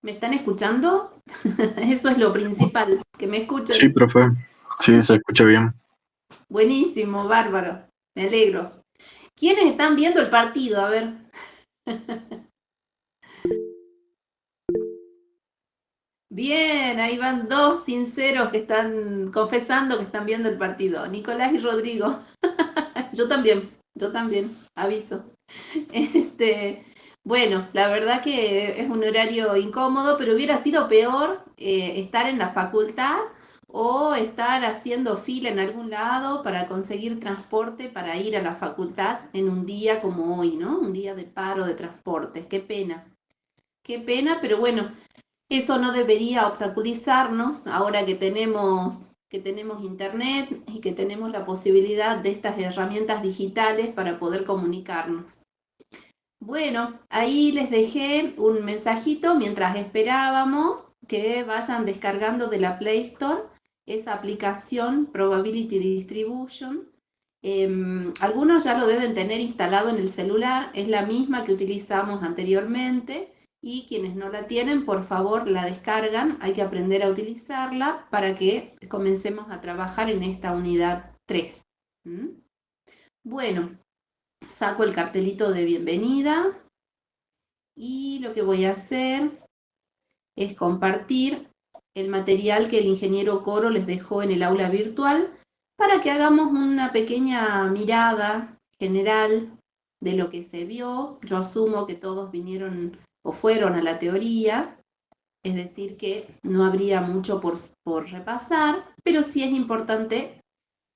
¿Me están escuchando? Eso es lo principal, que me Sí, escuchen. profe. Sí, se escucha bien. Buenísimo, bárbaro. Me alegro. ¿Quiénes están viendo el partido? A ver. Bien, ahí van dos sinceros que están confesando que están viendo el partido. Nicolás y Rodrigo. Yo también, aviso. Este, bueno, la verdad que es un horario incómodo, pero hubiera sido peor estar en la facultad o estar haciendo fila en algún lado para conseguir transporte para ir a la facultad en un día como hoy, ¿no? Un día de paro de transportes. Qué pena, pero bueno, eso no debería obstaculizarnos ahora que tenemos internet y que tenemos la posibilidad de estas herramientas digitales para poder comunicarnos. Bueno, ahí les dejé un mensajito mientras esperábamos que vayan descargando de la Play Store esa aplicación Probability Distribution. Algunos ya lo deben tener instalado en el celular, es la misma que utilizamos anteriormente y quienes no la tienen, por favor, la descargan. Hay que aprender a utilizarla para que comencemos a trabajar en esta unidad 3. ¿Mm? Bueno, saco el cartelito de bienvenida y lo que voy a hacer es compartir el material que el ingeniero Coro les dejó en el aula virtual para que hagamos una pequeña mirada general de lo que se vio. Yo asumo que todos vinieron o fueron a la teoría, es decir, que no habría mucho por repasar, pero sí es importante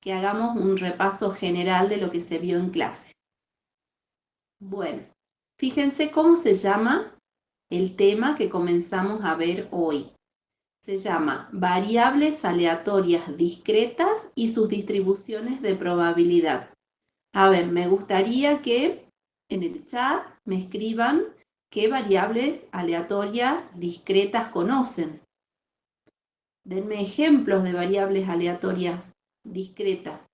que hagamos un repaso general de lo que se vio en clase. Bueno, fíjense cómo se llama el tema que comenzamos a ver hoy. Se llama variables aleatorias discretas y sus distribuciones de probabilidad. A ver, me gustaría que en el chat me escriban qué variables aleatorias discretas conocen. Denme ejemplos de variables aleatorias discretas.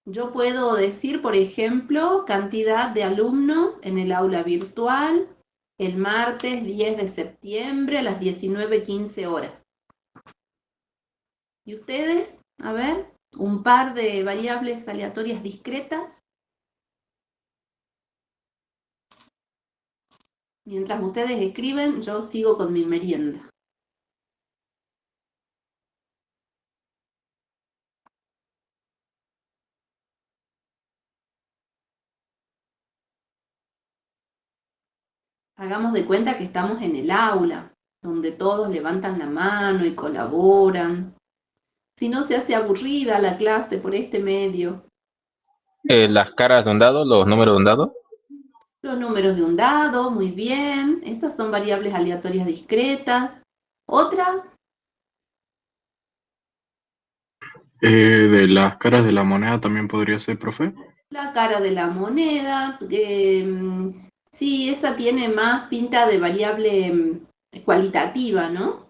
Yo puedo decir, por ejemplo, cantidad de alumnos en el aula virtual el martes 10 de septiembre a las 19:15 horas. ¿Y ustedes? A ver, un par de variables aleatorias discretas. Mientras ustedes escriben, yo sigo con mi merienda. Hagamos de cuenta que estamos en el aula, donde todos levantan la mano y colaboran. Si no se hace aburrida la clase por este medio. Las caras de un dado, los números de un dado. Los números de un dado, muy bien. Esas son variables aleatorias discretas. ¿Otra? De las caras de la moneda también podría ser, profe. La cara de la moneda. Sí, esa tiene más pinta de variable cualitativa, ¿no?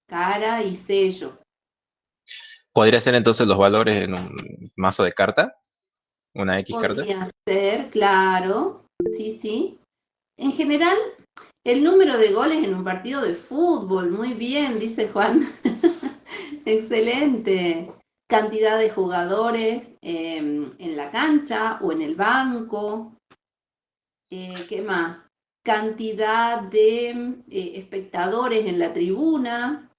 Cara y sello. Podría ser entonces los valores en un mazo de carta, una X carta. Podría ser, claro. Sí, sí. En general, el número de goles en un partido de fútbol. Muy bien, dice Juan. Excelente. Cantidad de jugadores en la cancha o en el banco. ¿Qué más? Cantidad de espectadores en la tribuna.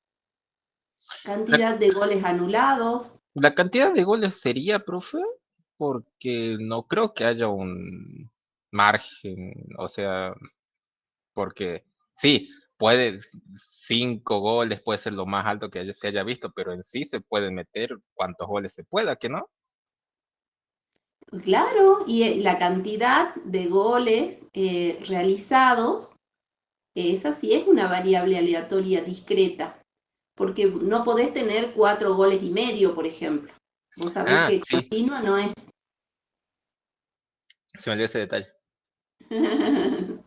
La, Cantidad de goles anulados. la cantidad de goles sería, profe, porque no creo que haya un margen, o sea, porque sí, puede 5 goles puede ser lo más alto que se haya visto, pero en sí se pueden meter cuantos goles se pueda, ¿que no? Claro, y la cantidad de goles realizados, esa sí es una variable aleatoria discreta, porque no podés tener 4 goles y medio, por ejemplo. Vos sabés Ah, que sí, continua no es. se me olvidó ese detalle.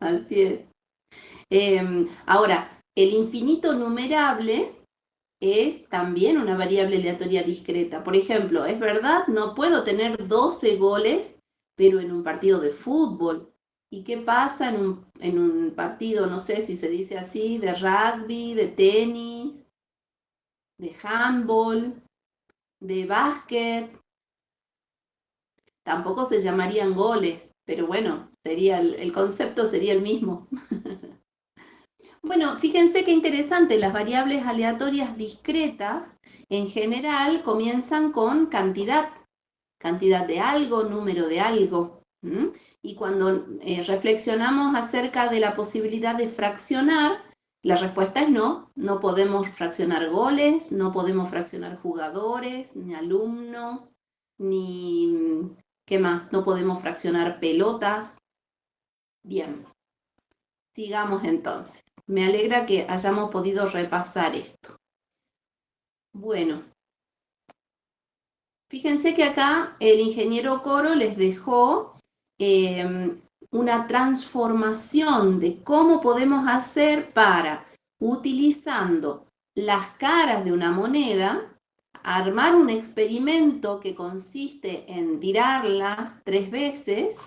Así es. Ahora, el infinito numerable es también una variable aleatoria discreta. Por ejemplo, es verdad, no puedo tener 12 goles, pero en un partido de fútbol. ¿Y qué pasa en un partido, no sé si se dice así, de rugby, de tenis, de handball, de básquet? Tampoco se llamarían goles, pero bueno, el concepto sería el mismo. Bueno, fíjense qué interesante, las variables aleatorias discretas en general comienzan con cantidad de algo, número de algo. Y cuando reflexionamos acerca de la posibilidad de fraccionar, la respuesta es no, no podemos fraccionar goles, no podemos fraccionar jugadores, ni alumnos, ni, ¿qué más? No podemos fraccionar pelotas. Bien, sigamos entonces. Me alegra que hayamos podido repasar esto. Bueno, fíjense que acá el ingeniero Coro les dejó una transformación de cómo podemos hacer para, utilizando las caras de una moneda, armar un experimento que consiste en tirarlas 3 veces.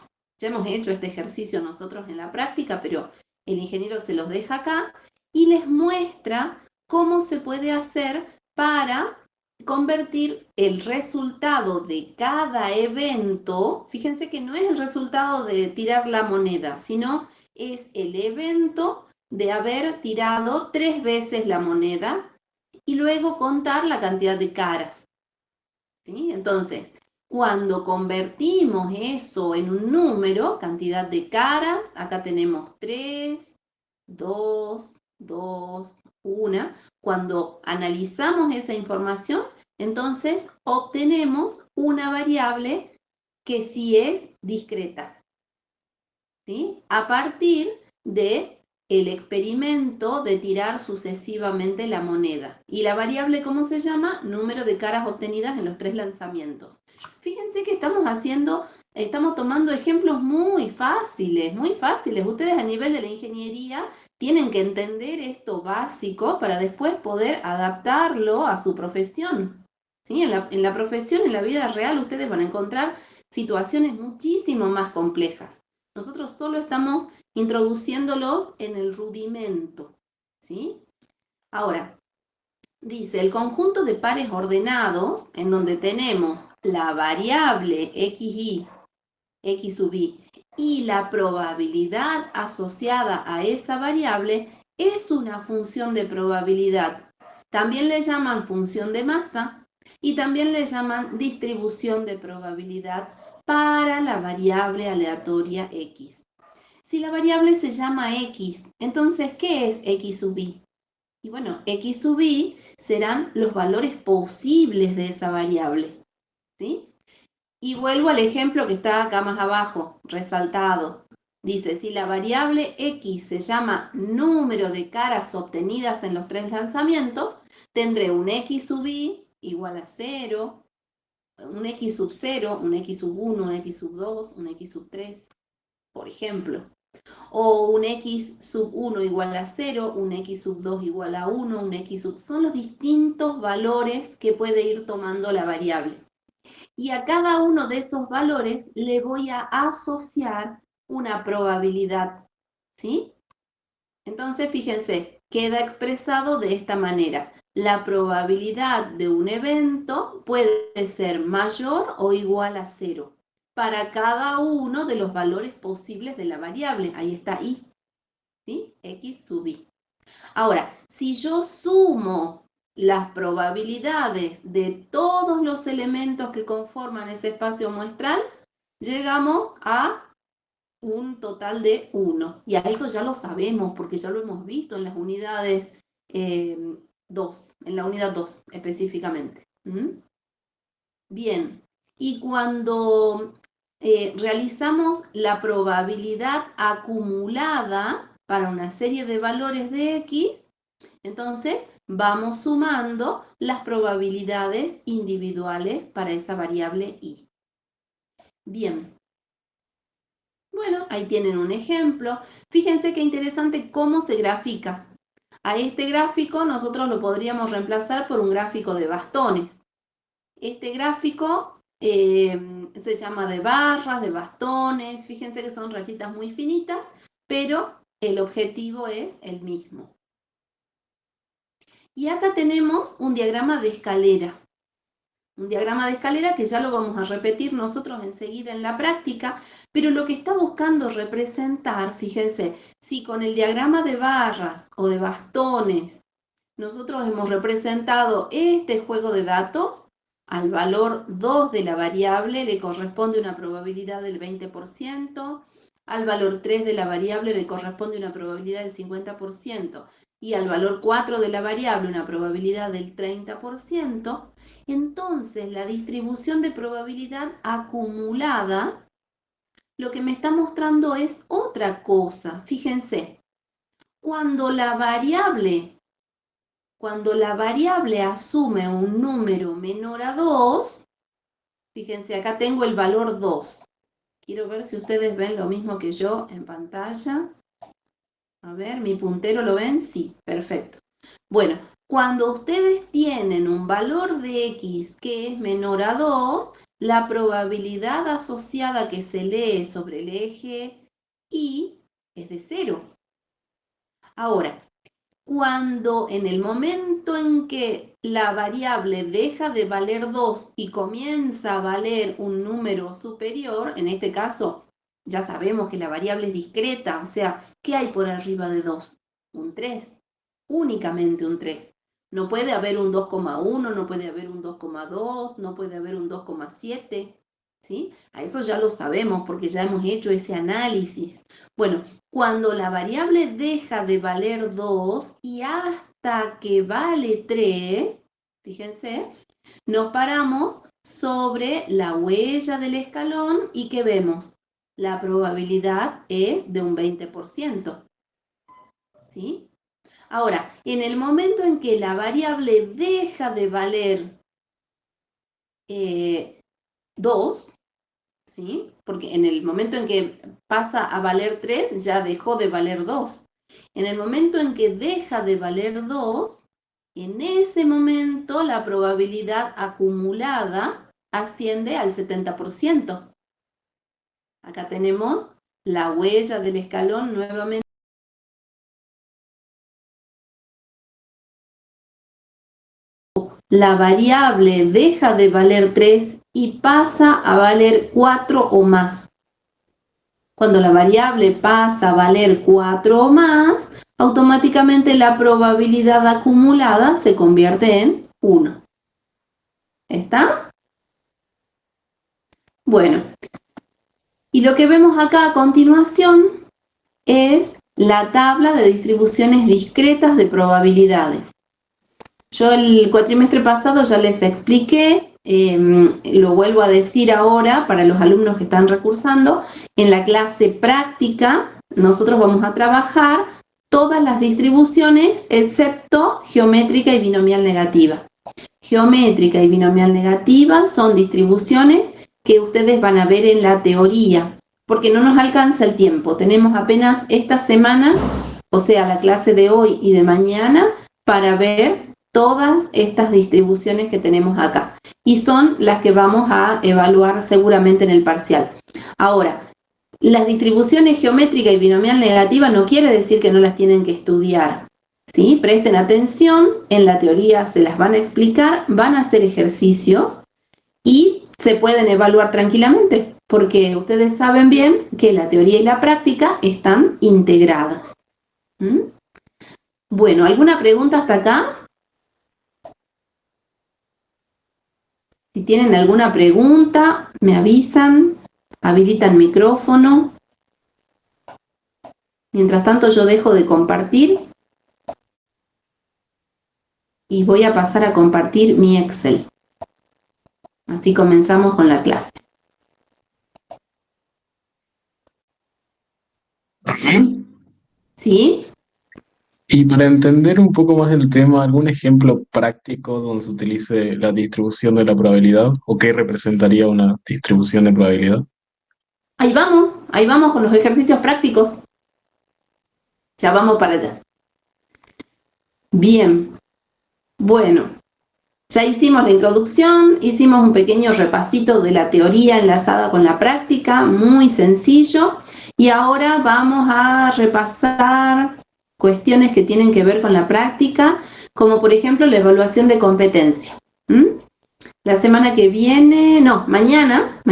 Ya hemos hecho este ejercicio nosotros en la práctica, pero el ingeniero se los deja acá y les muestra cómo se puede hacer para convertir el resultado de cada evento. Fíjense que no es el resultado de tirar la moneda, sino es el evento de haber tirado 3 veces la moneda y luego contar la cantidad de caras. ¿Sí? Entonces, cuando convertimos eso en un número, cantidad de caras, acá tenemos 3, 2, 2, 1. Cuando analizamos esa información, entonces obtenemos una variable que sí es discreta, ¿sí? A partir de el experimento de tirar sucesivamente la moneda. ¿Y la variable cómo se llama? Número de caras obtenidas en los 3 lanzamientos. Fíjense que estamos tomando ejemplos muy fáciles, muy fáciles. Ustedes a nivel de la ingeniería tienen que entender esto básico para después poder adaptarlo a su profesión. ¿Sí? En la profesión, en la vida real, ustedes van a encontrar situaciones muchísimo más complejas. Nosotros solo estamos introduciéndolos en el rudimento, ¿sí? Ahora, dice, el conjunto de pares ordenados, en donde tenemos la variable xy, x sub y, y la probabilidad asociada a esa variable, es una función de probabilidad. También le llaman función de masa y también le llaman distribución de probabilidad para la variable aleatoria x. Si la variable se llama x, entonces, ¿qué es x sub y? Y bueno, x sub y serán los valores posibles de esa variable, ¿sí? Y vuelvo al ejemplo que está acá más abajo, resaltado. Dice, si la variable x se llama número de caras obtenidas en los 3 lanzamientos, tendré un x sub y igual a 0, un x sub 0, un x sub 1, un x sub 2, un x sub 3, por ejemplo. O un x sub 1 igual a 0, un x sub 2 igual a 1, un x sub... Son los distintos valores que puede ir tomando la variable. Y a cada uno de esos valores le voy a asociar una probabilidad, ¿sí? Entonces, fíjense, queda expresado de esta manera. La probabilidad de un evento puede ser mayor o igual a 0 para cada uno de los valores posibles de la variable. Ahí está y, ¿sí? X sub y. Ahora, si yo sumo las probabilidades de todos los elementos que conforman ese espacio muestral, llegamos a un total de 1. Y a eso ya lo sabemos, porque ya lo hemos visto en las unidades 2, en la unidad 2 específicamente. Bien, y cuando realizamos la probabilidad acumulada para una serie de valores de x, entonces vamos sumando las probabilidades individuales para esa variable y. Bien. Bueno, ahí tienen un ejemplo. Fíjense qué interesante cómo se grafica. A este gráfico nosotros lo podríamos reemplazar por un gráfico de bastones. Este gráfico Se llama de barras, de bastones, fíjense que son rayitas muy finitas, pero el objetivo es el mismo. Y acá tenemos un diagrama de escalera. Un diagrama de escalera que ya lo vamos a repetir nosotros enseguida en la práctica, pero lo que está buscando representar, fíjense, si con el diagrama de barras o de bastones nosotros hemos representado este juego de datos, al valor 2 de la variable le corresponde una probabilidad del 20%, al valor 3 de la variable le corresponde una probabilidad del 50%, y al valor 4 de la variable una probabilidad del 30%, entonces la distribución de probabilidad acumulada lo que me está mostrando es otra cosa. Fíjense, cuando la variable asume un número menor a 2, fíjense, acá tengo el valor 2. Quiero ver si ustedes ven lo mismo que yo en pantalla. A ver, ¿mi puntero lo ven? Sí, perfecto. Bueno, cuando ustedes tienen un valor de x que es menor a 2, la probabilidad asociada que se lee sobre el eje y es de 0. Ahora, cuando en el momento en que la variable deja de valer 2 y comienza a valer un número superior, en este caso ya sabemos que la variable es discreta, o sea, ¿qué hay por arriba de 2? Un 3, únicamente un 3. No puede haber un 2,1, no puede haber un 2,2, no puede haber un 2,7, ¿sí? A eso ya lo sabemos porque ya hemos hecho ese análisis. Bueno, cuando la variable deja de valer 2 y hasta que vale 3, fíjense, nos paramos sobre la huella del escalón y ¿qué vemos? La probabilidad es de un 20%, ¿sí? Ahora, en el momento en que la variable deja de valer 2, ¿sí? Porque en el momento en que pasa a valer 3, ya dejó de valer 2. En el momento en que deja de valer 2, en ese momento la probabilidad acumulada asciende al 70%. Acá tenemos la huella del escalón nuevamente. La variable deja de valer 3 y pasa a valer 4 o más. Cuando la variable pasa a valer 4 o más, automáticamente la probabilidad acumulada se convierte en 1. ¿Está? Bueno, y lo que vemos acá a continuación es la tabla de distribuciones discretas de probabilidades. Yo el cuatrimestre pasado ya les expliqué, lo vuelvo a decir ahora para los alumnos que están recursando, en la clase práctica nosotros vamos a trabajar todas las distribuciones excepto geométrica y binomial negativa. Geométrica y binomial negativa son distribuciones que ustedes van a ver en la teoría, porque no nos alcanza el tiempo. Tenemos apenas esta semana, o sea, la clase de hoy y de mañana, para ver todas estas distribuciones que tenemos acá. Y son las que vamos a evaluar seguramente en el parcial. Ahora, las distribuciones geométrica y binomial negativa no quiere decir que no las tienen que estudiar. ¿Sí? Presten atención, en la teoría se las van a explicar, van a hacer ejercicios y se pueden evaluar tranquilamente, porque ustedes saben bien que la teoría y la práctica están integradas. Bueno, ¿alguna pregunta hasta acá? Si tienen alguna pregunta, me avisan, habilitan micrófono. Mientras tanto yo dejo de compartir y voy a pasar a compartir mi Excel. Así comenzamos con la clase. ¿Sí? Y para entender un poco más el tema, ¿algún ejemplo práctico donde se utilice la distribución de la probabilidad? ¿O qué representaría una distribución de probabilidad? Ahí vamos con los ejercicios prácticos. Ya vamos para allá. Bien, bueno, Ya hicimos la introducción, hicimos un pequeño repasito de la teoría enlazada con la práctica, muy sencillo, y ahora vamos a repasar cuestiones que tienen que ver con la práctica, como por ejemplo la evaluación de competencia. La semana que viene, no, mañana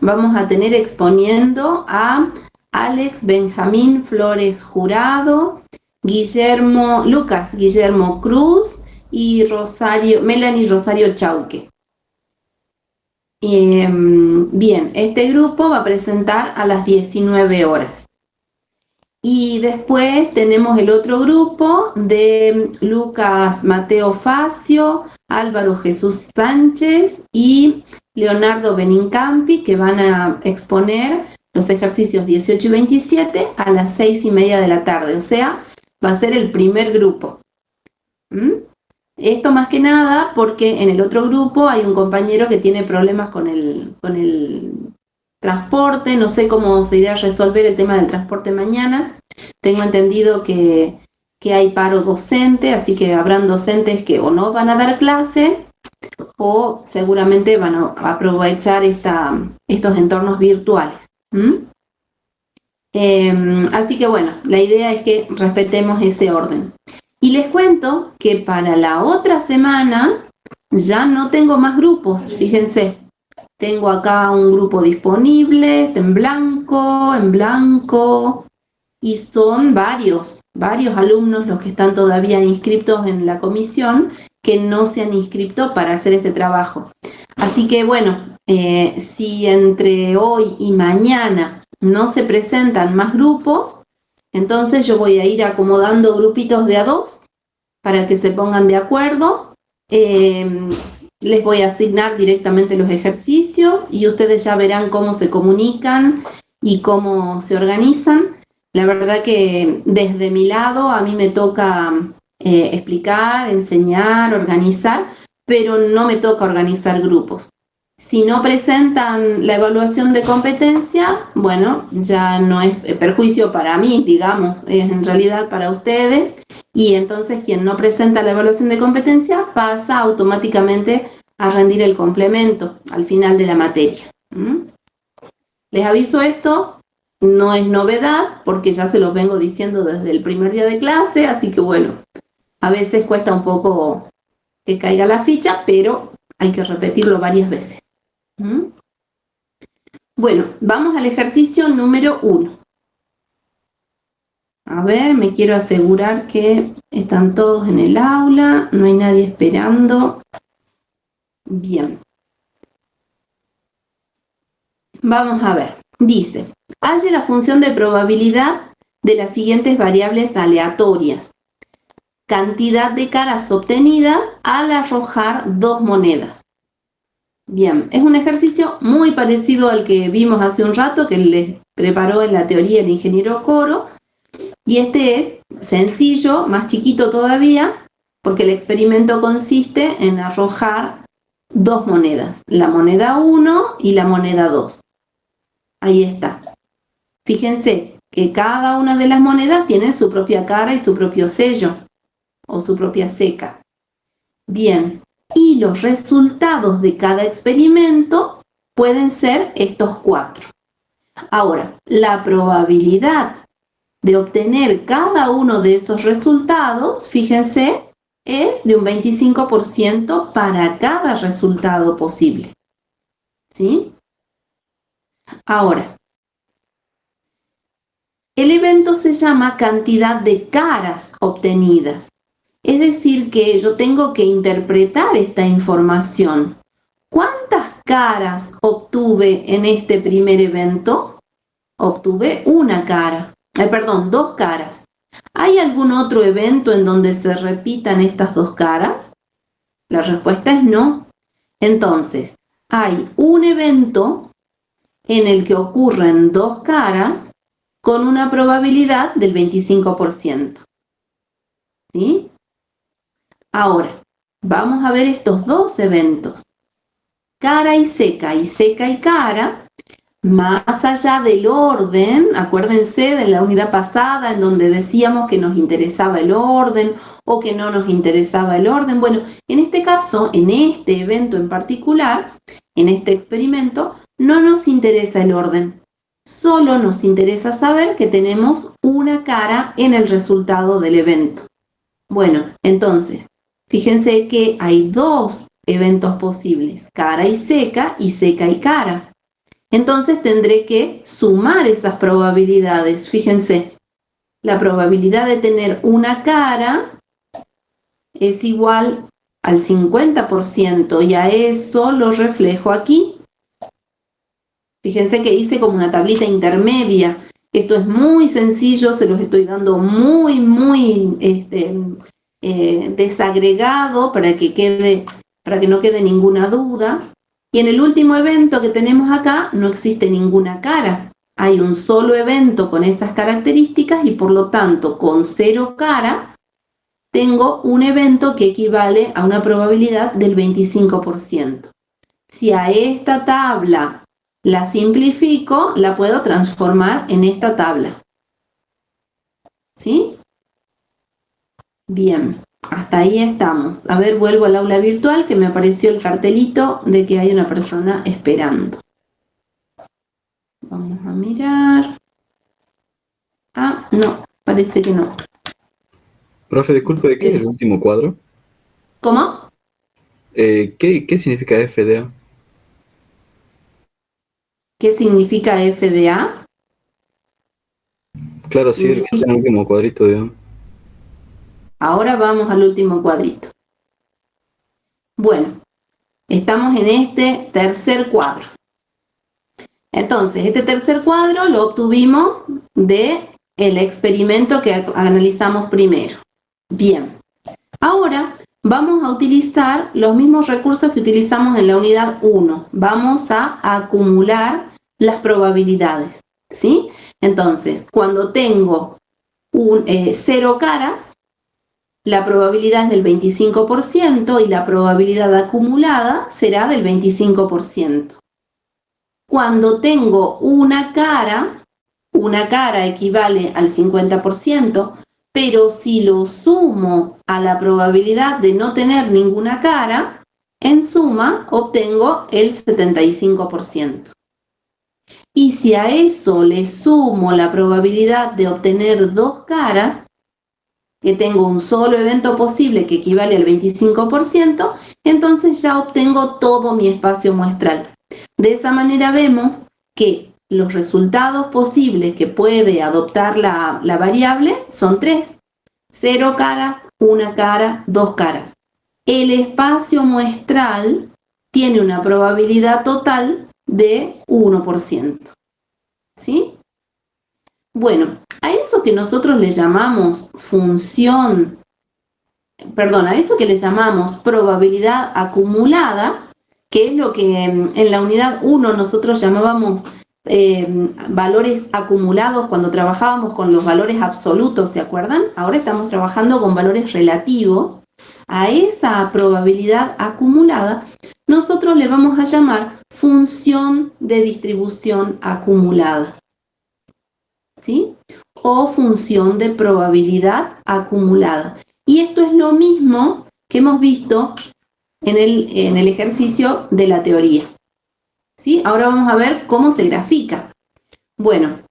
vamos a tener exponiendo a Alex Benjamín Flores Jurado, Lucas Guillermo Cruz y Melanie Rosario Chauque. Bien, este grupo va a presentar a las 19 horas. Y después tenemos el otro grupo de Lucas Mateo Facio, Álvaro Jesús Sánchez y Leonardo Benincampi, que van a exponer los ejercicios 18 y 27 a las 6:30 de la tarde. O sea, va a ser el primer grupo. Esto más que nada porque en el otro grupo hay un compañero que tiene problemas con el transporte. No sé cómo se irá a resolver el tema del transporte mañana. Tengo entendido que hay paro docente, así que habrán docentes que o no van a dar clases o seguramente van a aprovechar estos entornos virtuales. Así que bueno, la idea es que respetemos ese orden. Y les cuento que para la otra semana ya no tengo más grupos, fíjense. Tengo acá un grupo disponible, en blanco, y son varios alumnos los que están todavía inscritos en la comisión que no se han inscrito para hacer este trabajo. Así que bueno, si entre hoy y mañana no se presentan más grupos, entonces yo voy a ir acomodando grupitos de a 2 para que se pongan de acuerdo. Les voy a asignar directamente los ejercicios y ustedes ya verán cómo se comunican y cómo se organizan. La verdad que desde mi lado a mí me toca explicar, enseñar, organizar, pero no me toca organizar grupos. Si no presentan la evaluación de competencia, bueno, ya no es perjuicio para mí, digamos, es en realidad para ustedes, y entonces quien no presenta la evaluación de competencia pasa automáticamente a rendir el complemento al final de la materia. Les aviso esto, no es novedad, porque ya se los vengo diciendo desde el primer día de clase, así que bueno, a veces cuesta un poco que caiga la ficha, pero hay que repetirlo varias veces. Bueno, vamos al ejercicio número 1. A ver, me quiero asegurar que están todos en el aula, no hay nadie esperando. Bien. Vamos a ver. Dice, halle la función de probabilidad de las siguientes variables aleatorias. Cantidad de caras obtenidas al arrojar 2 monedas. Bien, es un ejercicio muy parecido al que vimos hace un rato, que les preparó en la teoría el ingeniero Coro, y este es sencillo, más chiquito todavía, porque el experimento consiste en arrojar 2 monedas, la moneda 1 y la moneda 2. Ahí está. Fíjense que cada una de las monedas tiene su propia cara y su propio sello, o su propia ceca. Bien. Y los resultados de cada experimento pueden ser estos 4. Ahora, la probabilidad de obtener cada uno de esos resultados, fíjense, es de un 25% para cada resultado posible. ¿Sí? Ahora, el evento se llama cantidad de caras obtenidas. Es decir, que yo tengo que interpretar esta información. ¿Cuántas caras obtuve en este primer evento? Obtuve una cara. 2 caras. ¿Hay algún otro evento en donde se repitan estas 2 caras? La respuesta es no. Entonces, hay un evento en el que ocurren 2 caras con una probabilidad del 25%. ¿Sí? Ahora, vamos a ver estos 2 eventos. Cara y seca y cara más allá del orden, acuérdense de la unidad pasada en donde decíamos que nos interesaba el orden o que no nos interesaba el orden. Bueno, en este caso, en este evento en particular, en este experimento, no nos interesa el orden. Solo nos interesa saber que tenemos una cara en el resultado del evento. Bueno, entonces, fíjense que hay dos eventos posibles, cara y seca y cara. Entonces tendré que sumar esas probabilidades. Fíjense, la probabilidad de tener una cara es igual al 50% y a eso lo reflejo aquí. Fíjense que hice como una tablita intermedia. Esto es muy sencillo, se los estoy dando muy desagregado para que no quede ninguna duda. Y en el último evento que tenemos acá no existe ninguna cara. Hay un solo evento con esas características y por lo tanto con 0 cara tengo un evento que equivale a una probabilidad del 25%. Si a esta tabla la simplifico, la puedo transformar en esta tabla. ¿Sí? Bien, hasta ahí estamos. A ver, vuelvo al aula virtual que me apareció el cartelito de que hay una persona esperando. Vamos a mirar. Ah, no, parece que no. Profe, disculpe, ¿de qué es el último cuadro? ¿Cómo? ¿Qué significa FDA? ¿Qué significa FDA? Claro, sí, el que está en el último cuadrito, digamos. Ahora vamos al último cuadrito. Bueno, estamos en este tercer cuadro. Entonces, este tercer cuadro lo obtuvimos del experimento que analizamos primero. Bien, ahora vamos a utilizar los mismos recursos que utilizamos en la unidad 1. Vamos a acumular las probabilidades, ¿sí? Entonces, cuando tengo 0 caras, la probabilidad es del 25% y la probabilidad acumulada será del 25%. Cuando tengo una cara equivale al 50%, pero si lo sumo a la probabilidad de no tener ninguna cara, en suma obtengo el 75%. Y si a eso le sumo la probabilidad de obtener 2 caras, que tengo un solo evento posible que equivale al 25%, entonces ya obtengo todo mi espacio muestral. De esa manera vemos que los resultados posibles que puede adoptar la variable son 3. 0 caras, 1 cara, 2 caras. El espacio muestral tiene una probabilidad total de 1%. ¿Sí? Bueno, a eso que nosotros le llamamos a eso que le llamamos probabilidad acumulada, que es lo que en la unidad 1 nosotros llamábamos valores acumulados cuando trabajábamos con los valores absolutos, ¿se acuerdan? Ahora estamos trabajando con valores relativos. A esa probabilidad acumulada nosotros le vamos a llamar función de distribución acumulada, ¿sí? O función de probabilidad acumulada. Y esto es lo mismo que hemos visto en el ejercicio de la teoría. ¿Sí? Ahora vamos a ver cómo se grafica. Bueno,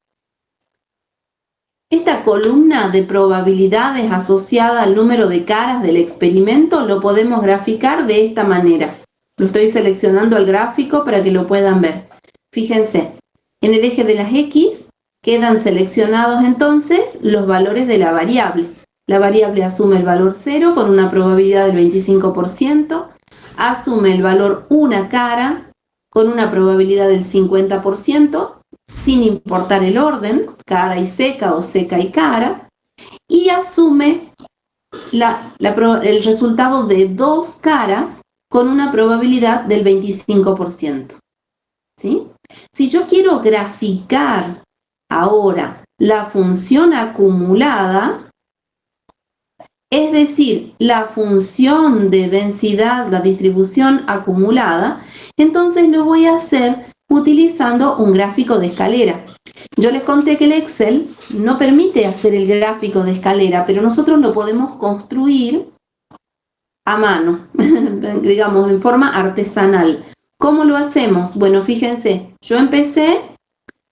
esta columna de probabilidades asociada al número de caras del experimento lo podemos graficar de esta manera. Lo estoy seleccionando al gráfico para que lo puedan ver. Fíjense, en el eje de las X quedan seleccionados entonces los valores de la variable. La variable asume el valor 0 con una probabilidad del 25%, asume el valor una cara con una probabilidad del 50%, sin importar el orden, cara y seca o seca y cara, y asume el resultado de 2 caras con una probabilidad del 25%. ¿Sí? Si yo quiero graficar ahora la función acumulada, es decir, la función de densidad, la distribución acumulada, entonces lo voy a hacer utilizando un gráfico de escalera. Yo les conté que el Excel no permite hacer el gráfico de escalera, pero nosotros lo podemos construir a mano, digamos, de forma artesanal. ¿Cómo lo hacemos? Bueno, fíjense, yo empecé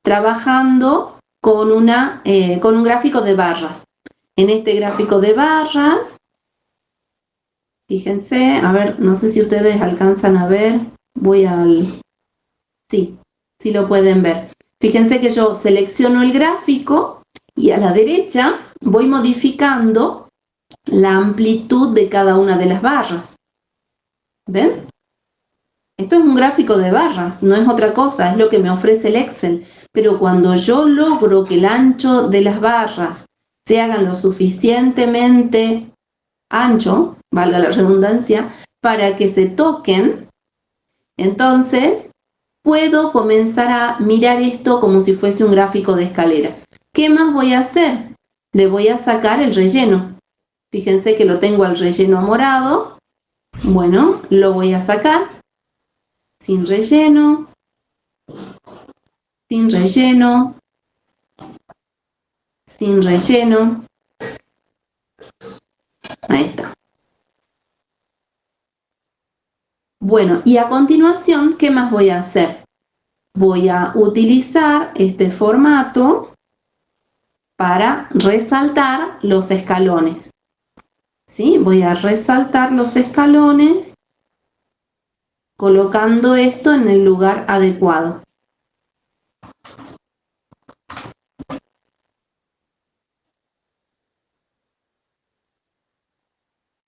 trabajando con un gráfico de barras. En este gráfico de barras, fíjense, a ver, no sé si ustedes alcanzan a ver, sí lo pueden ver. Fíjense que yo selecciono el gráfico y a la derecha voy modificando la amplitud de cada una de las barras. ¿Ven? Esto es un gráfico de barras, no es otra cosa, es lo que me ofrece el Excel. Pero cuando yo logro que el ancho de las barras se hagan lo suficientemente ancho, valga la redundancia, para que se toquen, entonces puedo comenzar a mirar esto como si fuese un gráfico de escalera. ¿Qué más voy a hacer? Le voy a sacar el relleno. Fíjense que lo tengo al relleno morado. Bueno, lo voy a sacar. Sin relleno. Sin relleno. Sin relleno. Ahí está. Bueno, y a continuación, ¿qué más voy a hacer? Voy a utilizar este formato para resaltar los escalones. ¿Sí? Voy a resaltar los escalones colocando esto en el lugar adecuado.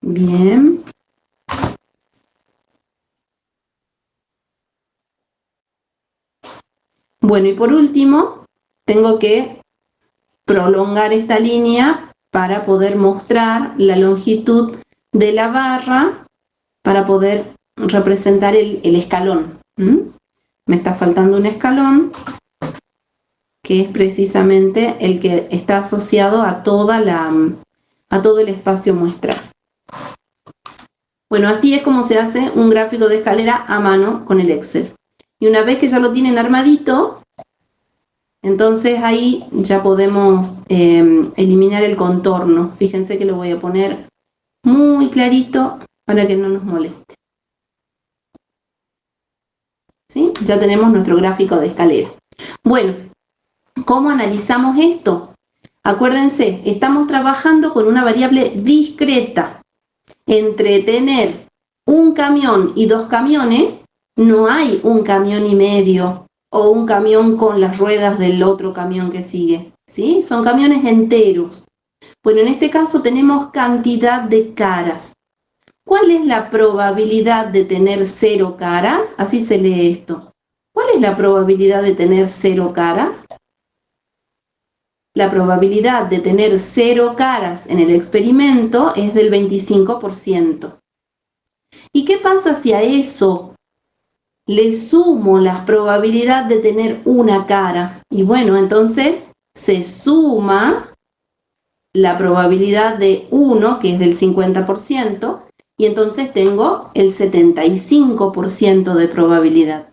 Bien. Bueno, y por último, tengo que prolongar esta línea para poder mostrar la longitud de la barra, para poder representar el escalón. Me está faltando un escalón, que es precisamente el que está asociado a todo el espacio muestral. Bueno, así es como se hace un gráfico de escalera a mano con el Excel. Y una vez que ya lo tienen armadito, entonces ahí ya podemos eliminar el contorno. Fíjense que lo voy a poner muy clarito para que no nos moleste. ¿Sí? Ya tenemos nuestro gráfico de escalera. Bueno, ¿cómo analizamos esto? Acuérdense, estamos trabajando con una variable discreta. Entre tener un camión y dos camiones, no hay un camión y medio o un camión con las ruedas del otro camión que sigue, ¿sí? Son camiones enteros. Bueno, en este caso tenemos cantidad de caras. ¿Cuál es la probabilidad de tener 0 caras? Así se lee esto. ¿Cuál es la probabilidad de tener 0 caras? La probabilidad de tener 0 caras en el experimento es del 25%. ¿Y qué pasa si a eso le sumo la probabilidad de tener una cara? Y bueno, entonces se suma la probabilidad de 1, que es del 50%, y entonces tengo el 75% de probabilidad.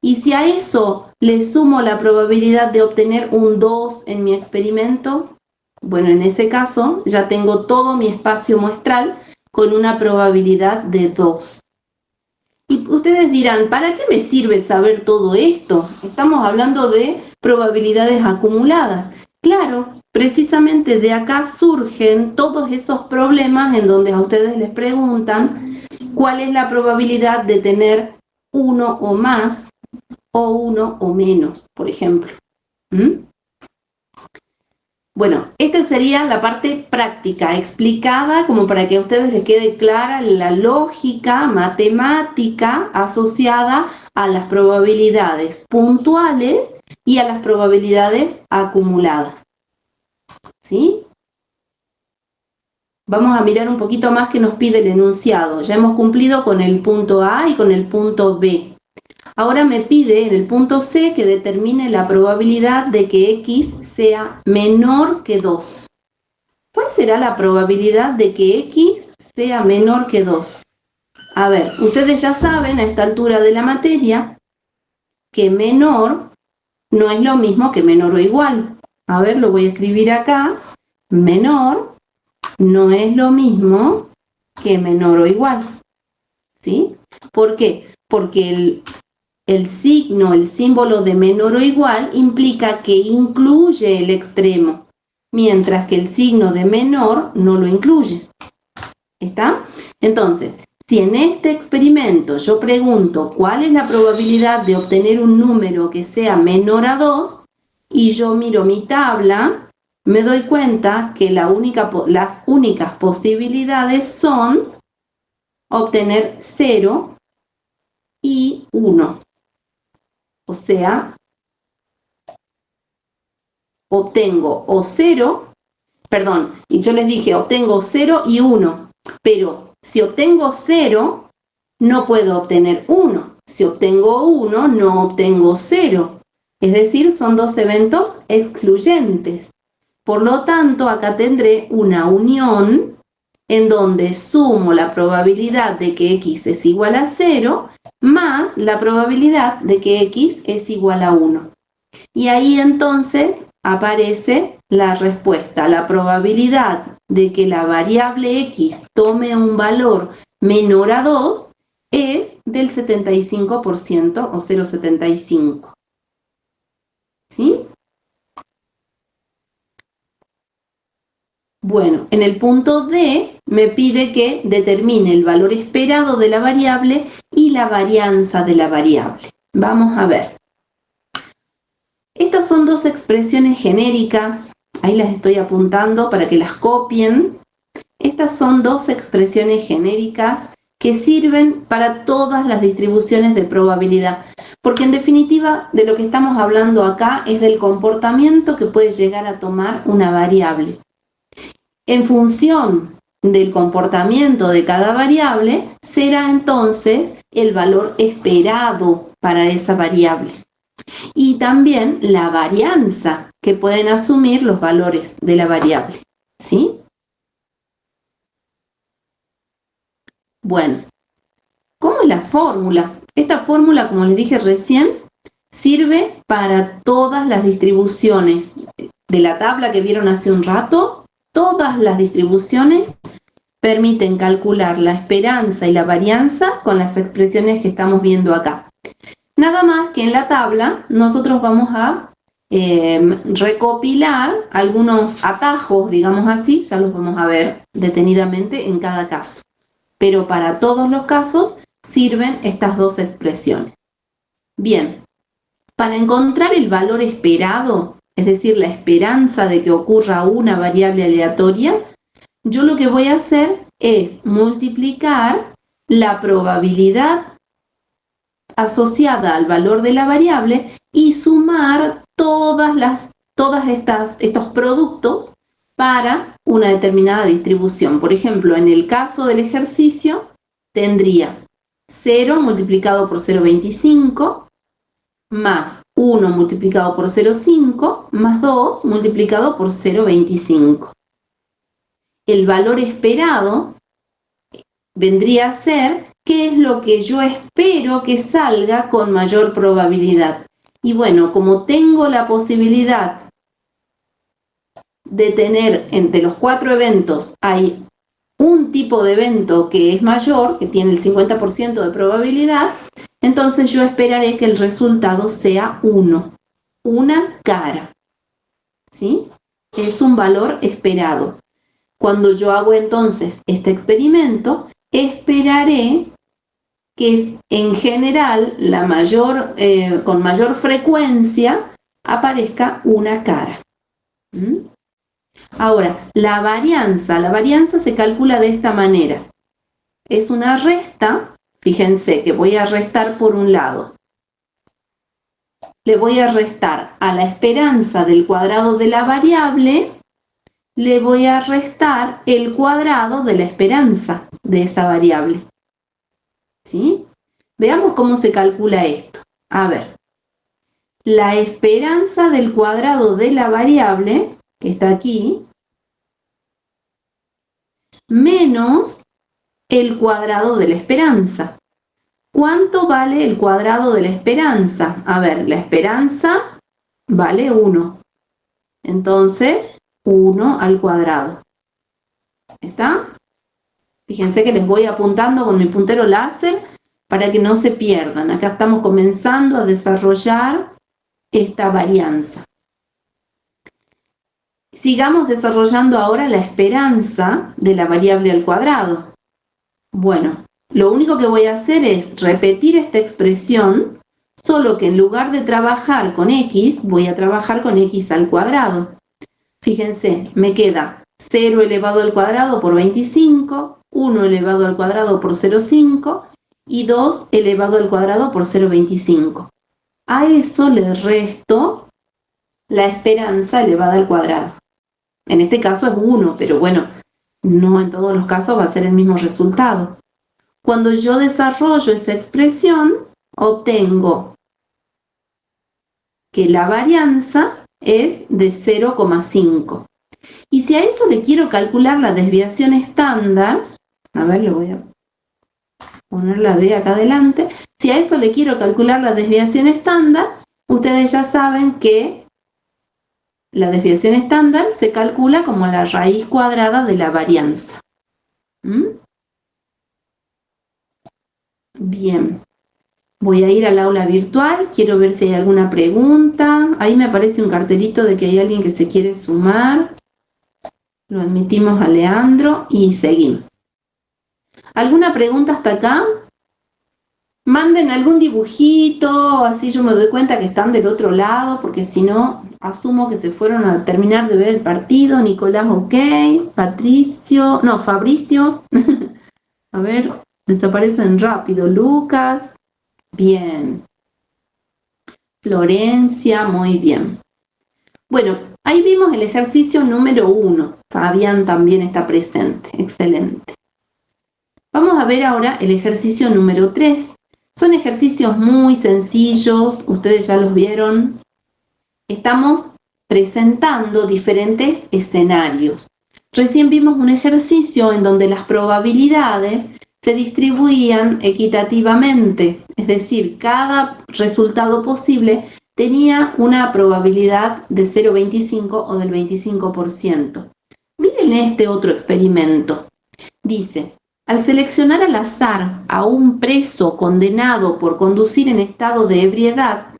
Y si a eso le sumo la probabilidad de obtener un 2 en mi experimento, bueno, en ese caso ya tengo todo mi espacio muestral con una probabilidad de 2. Y ustedes dirán, ¿para qué me sirve saber todo esto? Estamos hablando de probabilidades acumuladas. Claro, precisamente de acá surgen todos esos problemas en donde a ustedes les preguntan cuál es la probabilidad de tener 1 o más o 1 o menos, por ejemplo. Bueno, esta sería la parte práctica, explicada como para que a ustedes les quede clara la lógica matemática asociada a las probabilidades puntuales y a las probabilidades acumuladas. ¿Sí? Vamos a mirar un poquito más que nos pide el enunciado. Ya hemos cumplido con el punto A y con el punto B. Ahora me pide en el punto C que determine la probabilidad de que X sea menor que 2. ¿Cuál será la probabilidad de que X sea menor que 2? A ver, ustedes ya saben a esta altura de la materia que menor no es lo mismo que menor o igual. A ver, lo voy a escribir acá. Menor no es lo mismo que menor o igual. ¿Sí? ¿Por qué? Porque el signo, el símbolo de menor o igual implica que incluye el extremo, mientras que el signo de menor no lo incluye. ¿Está? Entonces, si en este experimento yo pregunto cuál es la probabilidad de obtener un número que sea menor a 2 y yo miro mi tabla, me doy cuenta que las únicas posibilidades son obtener 0 y 1. O sea, obtengo o 0, perdón, y yo les dije obtengo 0 y 1, pero si obtengo 0, no puedo obtener 1. Si obtengo 1, no obtengo 0. Es decir, son dos eventos excluyentes. Por lo tanto, acá tendré una unión en donde sumo la probabilidad de que x es igual a 0 más la probabilidad de que x es igual a 1. Y ahí entonces aparece la respuesta. La probabilidad de que la variable x tome un valor menor a 2 es del 75% o 0,75. ¿Sí? Bueno, en el punto D me pide que determine el valor esperado de la variable y la varianza de la variable. Vamos a ver. Estas son dos expresiones genéricas, ahí las estoy apuntando para que las copien. Estas son dos expresiones genéricas que sirven para todas las distribuciones de probabilidad, porque en definitiva de lo que estamos hablando acá es del comportamiento que puede llegar a tomar una variable. En función del comportamiento de cada variable, será entonces el valor esperado para esa variable. Y también la varianza que pueden asumir los valores de la variable. ¿Sí? Bueno, ¿cómo es la fórmula? Esta fórmula, como les dije recién, sirve para todas las distribuciones de la tabla que vieron hace un rato. Todas las distribuciones permiten calcular la esperanza y la varianza con las expresiones que estamos viendo acá. Nada más que en la tabla nosotros vamos a recopilar algunos atajos, digamos así, ya los vamos a ver detenidamente en cada caso. Pero para todos los casos sirven estas dos expresiones. Bien, para encontrar el valor esperado, es decir, la esperanza de que ocurra una variable aleatoria, yo lo que voy a hacer es multiplicar la probabilidad asociada al valor de la variable y sumar estos productos para una determinada distribución. Por ejemplo, en el caso del ejercicio, tendría 0 multiplicado por 0,25 más 1 multiplicado por 0,5 más 2 multiplicado por 0,25. El valor esperado vendría a ser qué es lo que yo espero que salga con mayor probabilidad. Y bueno, como tengo la posibilidad de tener entre los 4 eventos, hay un tipo de evento que es mayor, que tiene el 50% de probabilidad, entonces yo esperaré que el resultado sea 1, una cara. ¿Sí? Es un valor esperado. Cuando yo hago entonces este experimento, esperaré que en general con mayor frecuencia aparezca una cara. Ahora, la varianza se calcula de esta manera. Es una resta, fíjense que voy a restar por un lado. Le voy a restar a la esperanza del cuadrado de la variable, le voy a restar el cuadrado de la esperanza de esa variable. ¿Sí? Veamos cómo se calcula esto. A ver, la esperanza del cuadrado de la variable, que está aquí, menos el cuadrado de la esperanza. ¿Cuánto vale el cuadrado de la esperanza? A ver, la esperanza vale 1. Entonces, 1 al cuadrado. ¿Está? Fíjense que les voy apuntando con mi puntero láser para que no se pierdan. Acá estamos comenzando a desarrollar esta varianza. Sigamos desarrollando ahora la esperanza de la variable al cuadrado. Bueno, lo único que voy a hacer es repetir esta expresión, solo que en lugar de trabajar con x, voy a trabajar con x al cuadrado. Fíjense, me queda 0 elevado al cuadrado por 25, 1 elevado al cuadrado por 0,5 y 2 elevado al cuadrado por 0,25. A eso le resto la esperanza elevada al cuadrado. En este caso es 1, pero bueno, no en todos los casos va a ser el mismo resultado. Cuando yo desarrollo esa expresión, obtengo que la varianza es de 0,5. Y si a eso le quiero calcular la desviación estándar, a ver, le voy a poner la D acá adelante. Si a eso le quiero calcular la desviación estándar, ustedes ya saben que la desviación estándar se calcula como la raíz cuadrada de la varianza. Bien. Voy a ir al aula virtual, quiero ver si hay alguna pregunta. Ahí me aparece un cartelito de que hay alguien que se quiere sumar. Lo admitimos a Leandro y seguimos. ¿Alguna pregunta hasta acá? Manden algún dibujito, así yo me doy cuenta que están del otro lado, porque si no, asumo que se fueron a terminar de ver el partido. Nicolás, ok. Fabricio. A ver, desaparecen rápido. Lucas. Bien. Florencia, muy bien. Bueno, ahí vimos el ejercicio número 1. Fabián también está presente. Excelente. Vamos a ver ahora el ejercicio número 3. Son ejercicios muy sencillos, ustedes ya los vieron. Estamos presentando diferentes escenarios. Recién vimos un ejercicio en donde las probabilidades se distribuían equitativamente, es decir, cada resultado posible tenía una probabilidad de 0,25 o del 25%. Miren este otro experimento. Dice, al seleccionar al azar a un preso condenado por conducir en estado de ebriedad,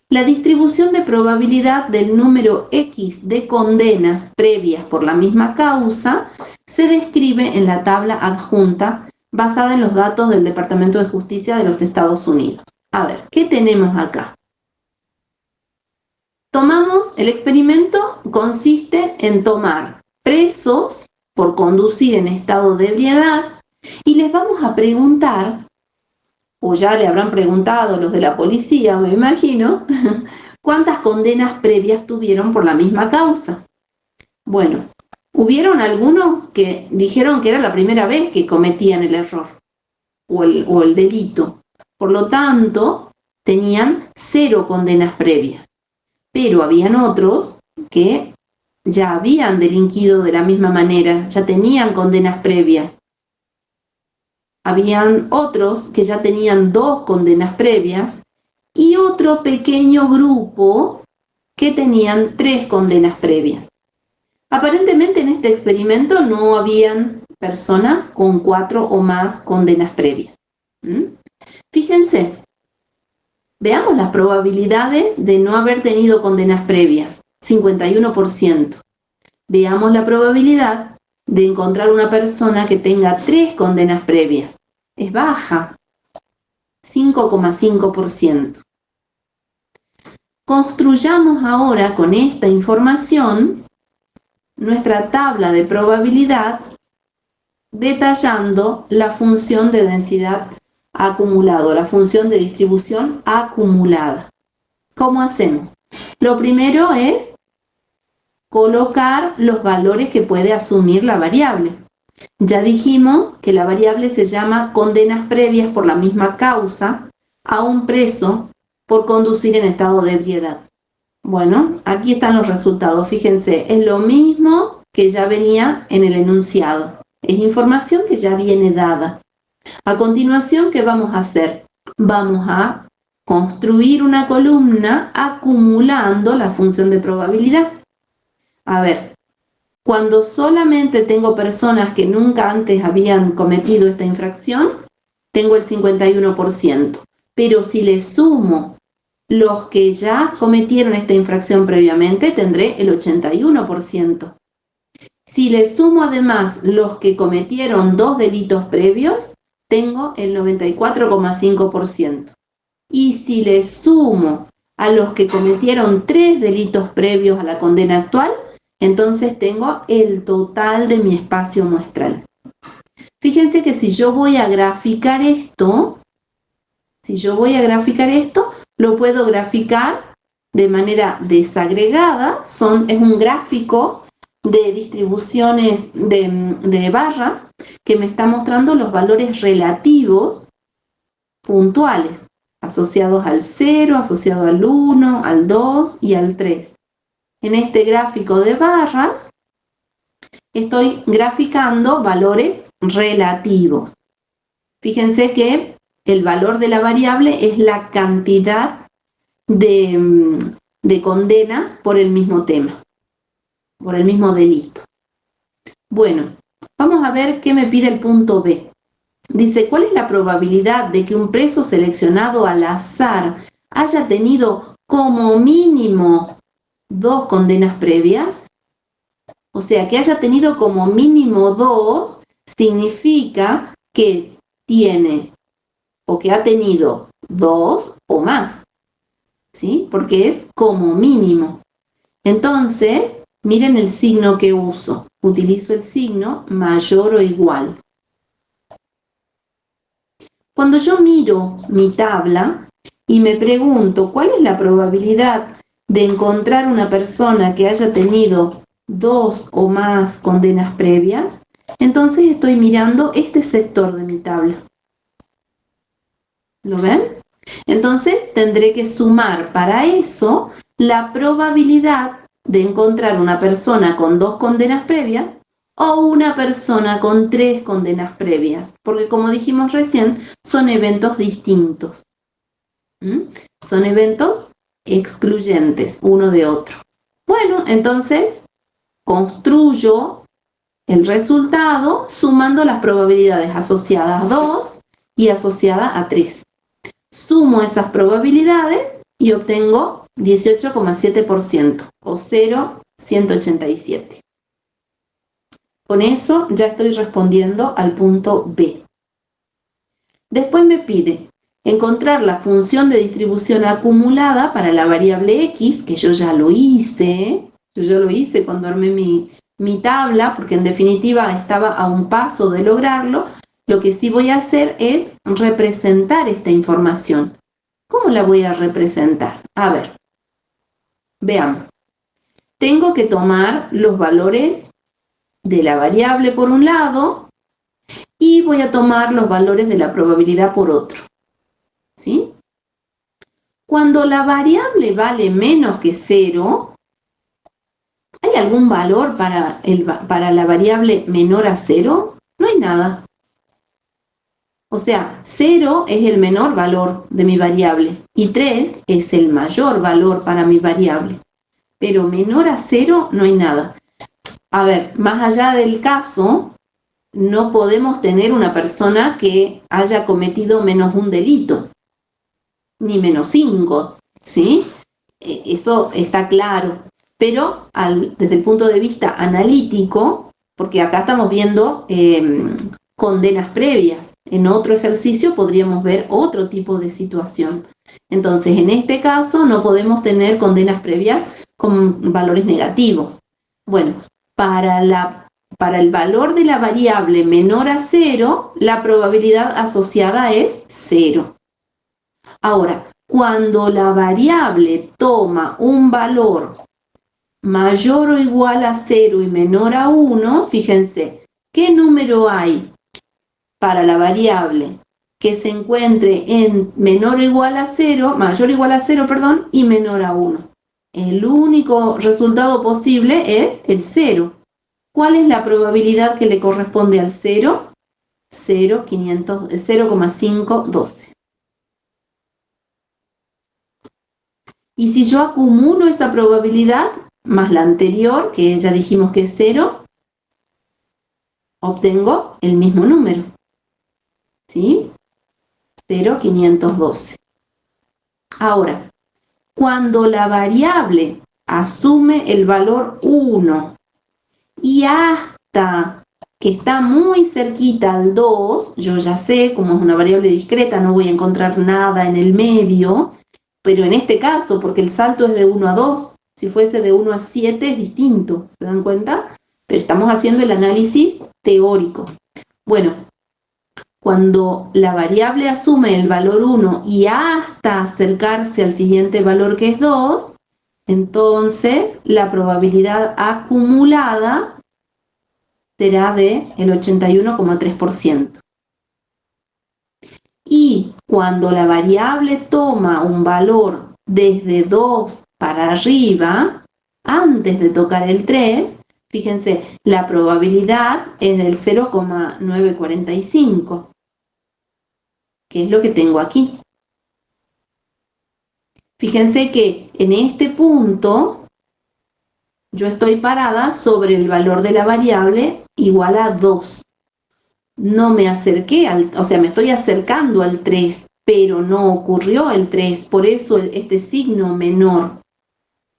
la distribución de probabilidad del número X de condenas previas por la misma causa se describe en la tabla adjunta basada en los datos del Departamento de Justicia de los Estados Unidos. A ver, ¿qué tenemos acá? El experimento consiste en tomar presos por conducir en estado de ebriedad y les vamos a preguntar, o ya le habrán preguntado los de la policía, me imagino, cuántas condenas previas tuvieron por la misma causa. Bueno, hubieron algunos que dijeron que era la primera vez que cometían el error o el delito. Por lo tanto, tenían 0 condenas previas. Pero habían otros que ya habían delinquido de la misma manera, ya tenían condenas previas. Habían otros que ya tenían 2 condenas previas y otro pequeño grupo que tenían 3 condenas previas. Aparentemente en este experimento no habían personas con 4 o más condenas previas. Fíjense, veamos las probabilidades de no haber tenido condenas previas, 51%. Veamos la probabilidad de encontrar una persona que tenga 3 condenas previas. Es baja, 5,5%. Construyamos ahora con esta información nuestra tabla de probabilidad detallando la función de densidad acumulado, la función de distribución acumulada. ¿Cómo hacemos? Lo primero es colocar los valores que puede asumir la variable. Ya dijimos que la variable se llama condenas previas por la misma causa a un preso por conducir en estado de ebriedad. Bueno, aquí están los resultados. Fíjense, es lo mismo que ya venía en el enunciado. Es información que ya viene dada. A continuación, ¿qué vamos a hacer? vamos a construir una columna acumulando la función de probabilidad. A ver, cuando solamente tengo personas que nunca antes habían cometido esta infracción, tengo el 51%. Pero si le sumo los que ya cometieron esta infracción previamente, tendré el 81%. Si le sumo además los que cometieron 2 delitos previos, tengo el 94,5%. Y si le sumo a los que cometieron 3 delitos previos a la condena actual, entonces tengo el total de mi espacio muestral. Fíjense que si yo voy a graficar esto, lo puedo graficar de manera desagregada. Es un gráfico de distribuciones de barras que me está mostrando los valores relativos puntuales, asociados al 0, asociado al 1, al 2 y al 3. En este gráfico de barras estoy graficando valores relativos. Fíjense que el valor de la variable es la cantidad de condenas por el mismo tema, por el mismo delito. Bueno, vamos a ver qué me pide el punto B. Dice, ¿cuál es la probabilidad de que un preso seleccionado al azar haya tenido como mínimo 2 condenas previas? O sea, que haya tenido como mínimo 2 significa que tiene o que ha tenido 2 o más, ¿sí? Porque es como mínimo. Entonces, miren el signo que uso. Utilizo el signo mayor o igual. Cuando yo miro mi tabla y me pregunto cuál es la probabilidad de encontrar una persona que haya tenido 2 o más condenas previas, entonces estoy mirando este sector de mi tabla. ¿Lo ven? Entonces tendré que sumar para eso la probabilidad de encontrar una persona con 2 condenas previas o una persona con 3 condenas previas, porque como dijimos recién, son eventos distintos. Son eventos excluyentes uno de otro. Bueno, entonces construyo el resultado sumando las probabilidades asociadas a 2 y asociadas a 3. Sumo esas probabilidades y obtengo 18,7% o 0,187. Con eso ya estoy respondiendo al punto B. Después me pide encontrar la función de distribución acumulada para la variable X, que yo ya lo hice. Cuando armé mi tabla, porque en definitiva estaba a un paso de lograrlo. Lo que sí voy a hacer es representar esta información. ¿Cómo la voy a representar? A ver, veamos. Tengo que tomar los valores de la variable por un lado y voy a tomar los valores de la probabilidad por otro. ¿Sí? Cuando la variable vale menos que 0, ¿hay algún valor para la variable menor a 0? No hay nada. O sea, 0 es el menor valor de mi variable y 3 es el mayor valor para mi variable. Pero menor a 0 no hay nada. A ver, más allá del caso, no podemos tener una persona que haya cometido menos un delito, ni menos 5, ¿sí? Eso está claro. Pero desde el punto de vista analítico, porque acá estamos viendo condenas previas, en otro ejercicio podríamos ver otro tipo de situación. Entonces, en este caso no podemos tener condenas previas con valores negativos. Bueno, para el valor de la variable menor a 0, la probabilidad asociada es 0. Ahora, cuando la variable toma un valor mayor o igual a 0 y menor a 1, fíjense, ¿qué número hay para la variable que se encuentre en mayor o igual a 0, y menor a 1? El único resultado posible es el 0. ¿Cuál es la probabilidad que le corresponde al 0? 0,512. Y si yo acumulo esa probabilidad, más la anterior, que ya dijimos que es 0, obtengo el mismo número. ¿Sí? 0,512. Ahora, cuando la variable asume el valor 1 y hasta que está muy cerquita al 2, yo ya sé, como es una variable discreta, no voy a encontrar nada en el medio, pero en este caso, porque el salto es de 1 a 2, si fuese de 1 a 7 es distinto, ¿se dan cuenta? Pero estamos haciendo el análisis teórico. Bueno, cuando la variable asume el valor 1 y hasta acercarse al siguiente valor que es 2, entonces la probabilidad acumulada será de el 81,3%. Y cuando la variable toma un valor desde 2 para arriba, antes de tocar el 3, fíjense, la probabilidad es del 0,945, que es lo que tengo aquí. Fíjense que en este punto yo estoy parada sobre el valor de la variable igual a 2. No me acerqué, o sea, me estoy acercando al 3, pero no ocurrió el 3, por eso este signo menor.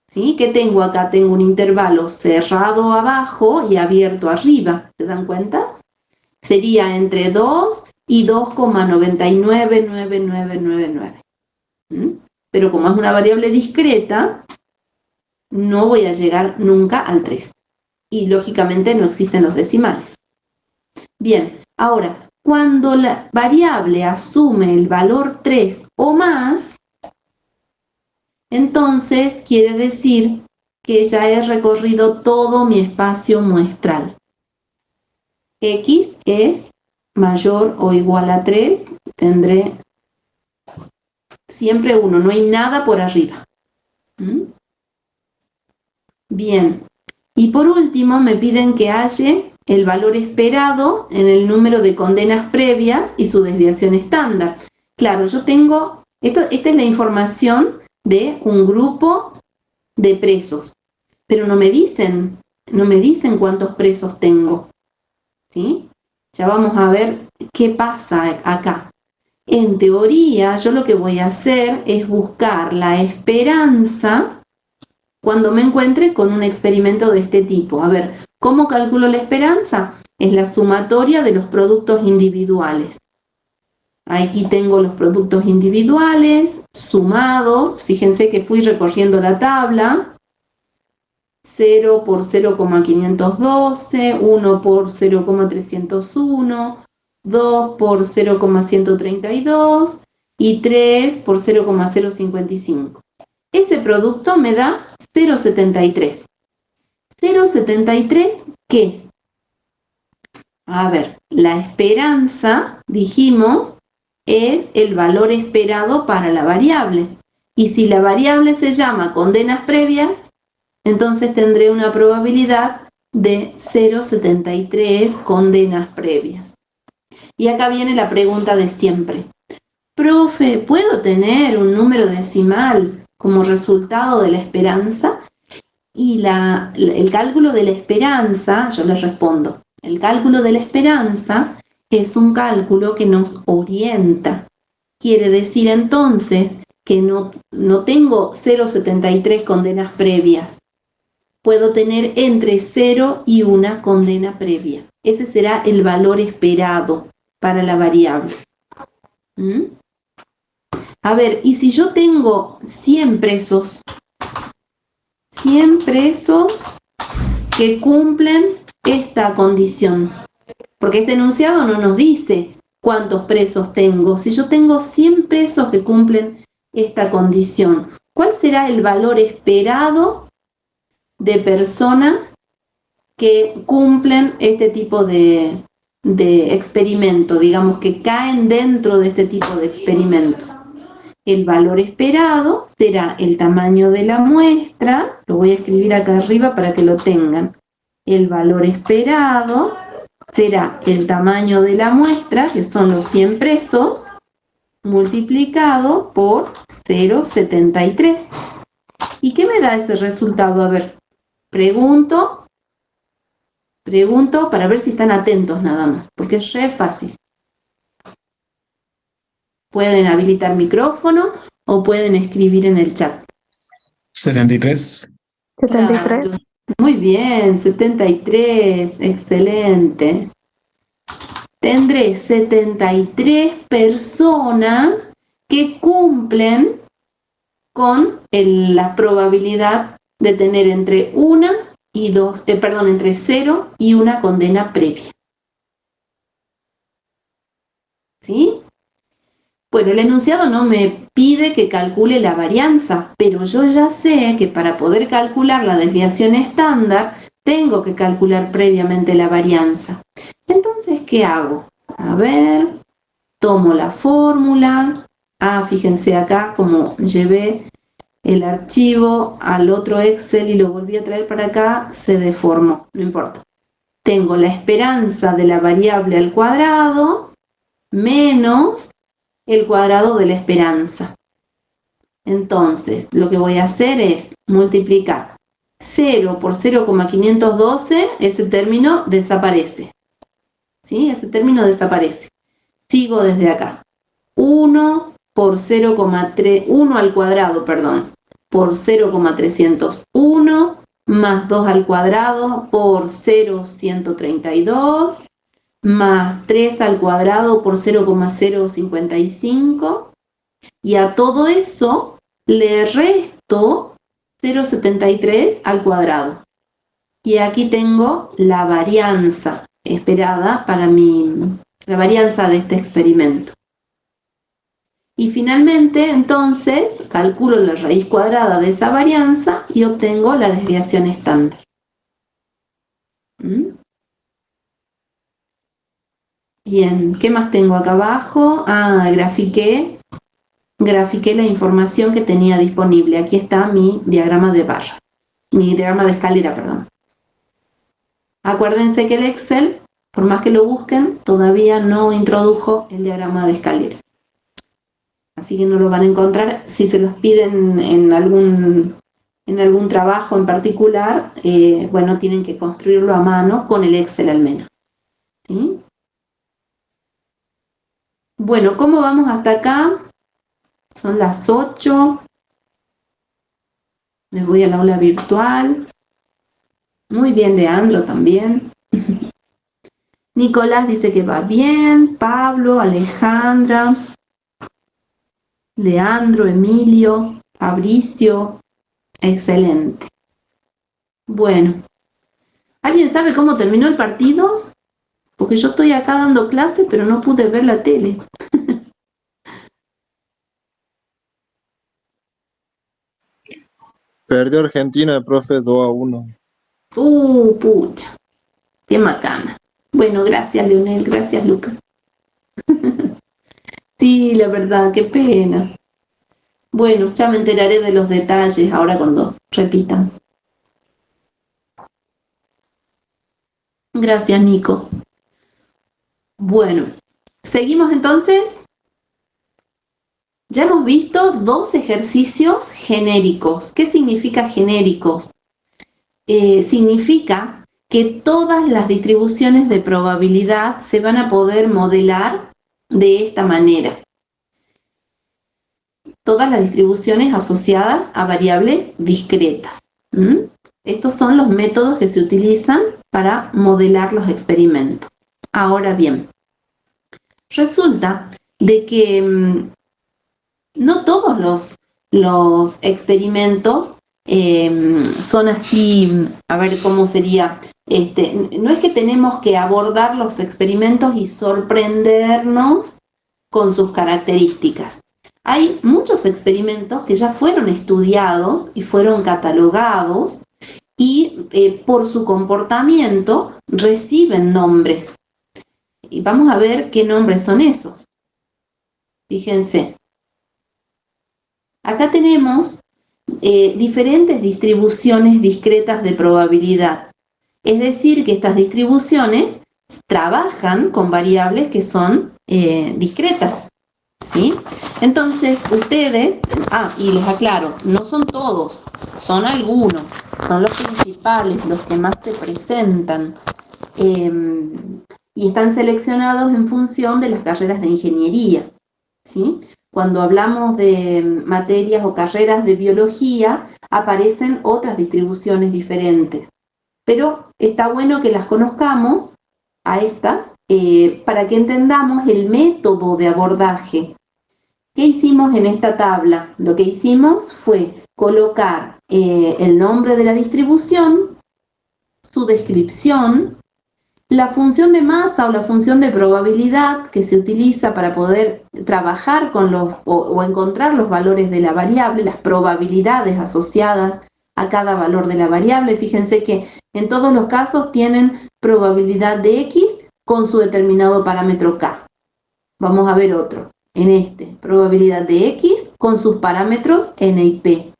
¿Sí? ¿Qué tengo acá? Tengo un intervalo cerrado abajo y abierto arriba, ¿se dan cuenta? Sería entre 2 y 2,999999. Pero como es una variable discreta, no voy a llegar nunca al 3. Y lógicamente no existen los decimales. Bien, ahora, cuando la variable asume el valor 3 o más, entonces quiere decir que ya he recorrido todo mi espacio muestral. X es mayor o igual a 3, tendré siempre 1, no hay nada por arriba. Bien, y por último me piden que halle el valor esperado en el número de condenas previas y su desviación estándar. Claro, yo tengo, esta es la información de un grupo de presos, pero no me dicen cuántos presos tengo, ¿sí? Ya vamos a ver qué pasa acá. En teoría, yo lo que voy a hacer es buscar la esperanza cuando me encuentre con un experimento de este tipo. A ver, ¿cómo calculo la esperanza? Es la sumatoria de los productos individuales. Aquí tengo los productos individuales sumados. Fíjense que fui recorriendo la tabla. 0 por 0,512, 1 por 0,301, 2 por 0,132 y 3 por 0,055. Ese producto me da 0,73. ¿0,73 qué? A ver, la esperanza, dijimos, es el valor esperado para la variable. Y si la variable se llama condenas previas, entonces tendré una probabilidad de 0,73 condenas previas. Y acá viene la pregunta de siempre. Profe, ¿puedo tener un número decimal como resultado de la esperanza? Y el cálculo de la esperanza, yo les respondo, el cálculo de la esperanza es un cálculo que nos orienta. Quiere decir entonces que no tengo 0,73 condenas previas. Puedo tener entre 0 y 1 condena previa. Ese será el valor esperado para la variable. A ver, y si yo tengo 100 presos que cumplen esta condición, porque este enunciado no nos dice cuántos presos tengo. Si yo tengo 100 presos que cumplen esta condición, ¿cuál será el valor esperado de personas que cumplen este tipo de experimento, digamos que caen dentro de este tipo de experimento? El valor esperado será el tamaño de la muestra, lo voy a escribir acá arriba para que lo tengan. El valor esperado será el tamaño de la muestra, que son los 100 presos, multiplicado por 0,73. ¿Y qué me da ese resultado? A ver, pregunto para ver si están atentos nada más, porque es re fácil. Pueden habilitar micrófono o pueden escribir en el chat. 73. 73. Claro. Muy bien, 73, excelente. Tendré 73 personas que cumplen con la probabilidad de tener entre 0 y una condena previa. ¿Sí? Bueno, el enunciado no me pide que calcule la varianza, pero yo ya sé que para poder calcular la desviación estándar, tengo que calcular previamente la varianza. Entonces, ¿qué hago? A ver, tomo la fórmula. Fíjense acá como llevé el archivo al otro Excel y lo volví a traer para acá, se deformó, no importa. Tengo la esperanza de la variable al cuadrado menos el cuadrado de la esperanza. Entonces, lo que voy a hacer es multiplicar 0 por 0,512, ese término desaparece. ¿Sí? Ese término desaparece. Sigo desde acá. 1 por 0,3, 1 al cuadrado, perdón, por 0,301 más 2 al cuadrado por 0,132 más 3 al cuadrado por 0,055 y a todo eso le resto 0,73 al cuadrado. Y aquí tengo la varianza esperada para la varianza de este experimento. Y finalmente, entonces, calculo la raíz cuadrada de esa varianza y obtengo la desviación estándar. Bien, ¿qué más tengo acá abajo? Grafiqué la información que tenía disponible. Aquí está mi diagrama de barras, mi diagrama de escalera, perdón. Acuérdense que el Excel, por más que lo busquen, todavía no introdujo el diagrama de escalera. Así que no lo van a encontrar. Si se los piden en algún trabajo en particular, bueno, tienen que construirlo a mano con el Excel al menos. ¿Sí? Bueno, ¿cómo vamos hasta acá? Son las 8. Me voy al aula virtual. Muy bien, Leandro también. Nicolás dice que va bien. Pablo, Alejandra, Leandro, Emilio, Fabricio. Excelente. Bueno, ¿alguien sabe cómo terminó el partido? Porque yo estoy acá dando clases, pero no pude ver la tele. Perdió Argentina, profe, 2-1. Pucha. Qué macana. Bueno, gracias, Leonel. Gracias, Lucas. Sí, la verdad, qué pena. Bueno, ya me enteraré de los detalles ahora cuando repitan. Gracias, Nico. Bueno, seguimos entonces. Ya hemos visto 2 ejercicios genéricos. ¿Qué significa genéricos? Significa que todas las distribuciones de probabilidad se van a poder modelar de esta manera. Todas las distribuciones asociadas a variables discretas. Estos son los métodos que se utilizan para modelar los experimentos. Ahora bien, resulta de que no todos los experimentos son así. A ver cómo sería. No es que tenemos que abordar los experimentos y sorprendernos con sus características. Hay muchos experimentos que ya fueron estudiados y fueron catalogados y por su comportamiento reciben nombres. Y vamos a ver qué nombres son esos. Fíjense. Acá tenemos diferentes distribuciones discretas de probabilidad. Es decir, que estas distribuciones trabajan con variables que son discretas. ¿Sí? Entonces, ustedes, y les aclaro, no son todos, son algunos, son los principales, los que más se presentan, y están seleccionados en función de las carreras de ingeniería, ¿sí? Cuando hablamos de materias o carreras de biología, aparecen otras distribuciones diferentes, pero está bueno que las conozcamos a estas para que entendamos el método de abordaje. ¿Qué hicimos en esta tabla? Lo que hicimos fue colocar el nombre de la distribución, su descripción, la función de masa o la función de probabilidad que se utiliza para poder trabajar con o encontrar los valores de la variable, las probabilidades asociadas a cada valor de la variable. Fíjense que en todos los casos tienen probabilidad de X con su determinado parámetro K. Vamos a ver otro. En este, probabilidad de X con sus parámetros N y P.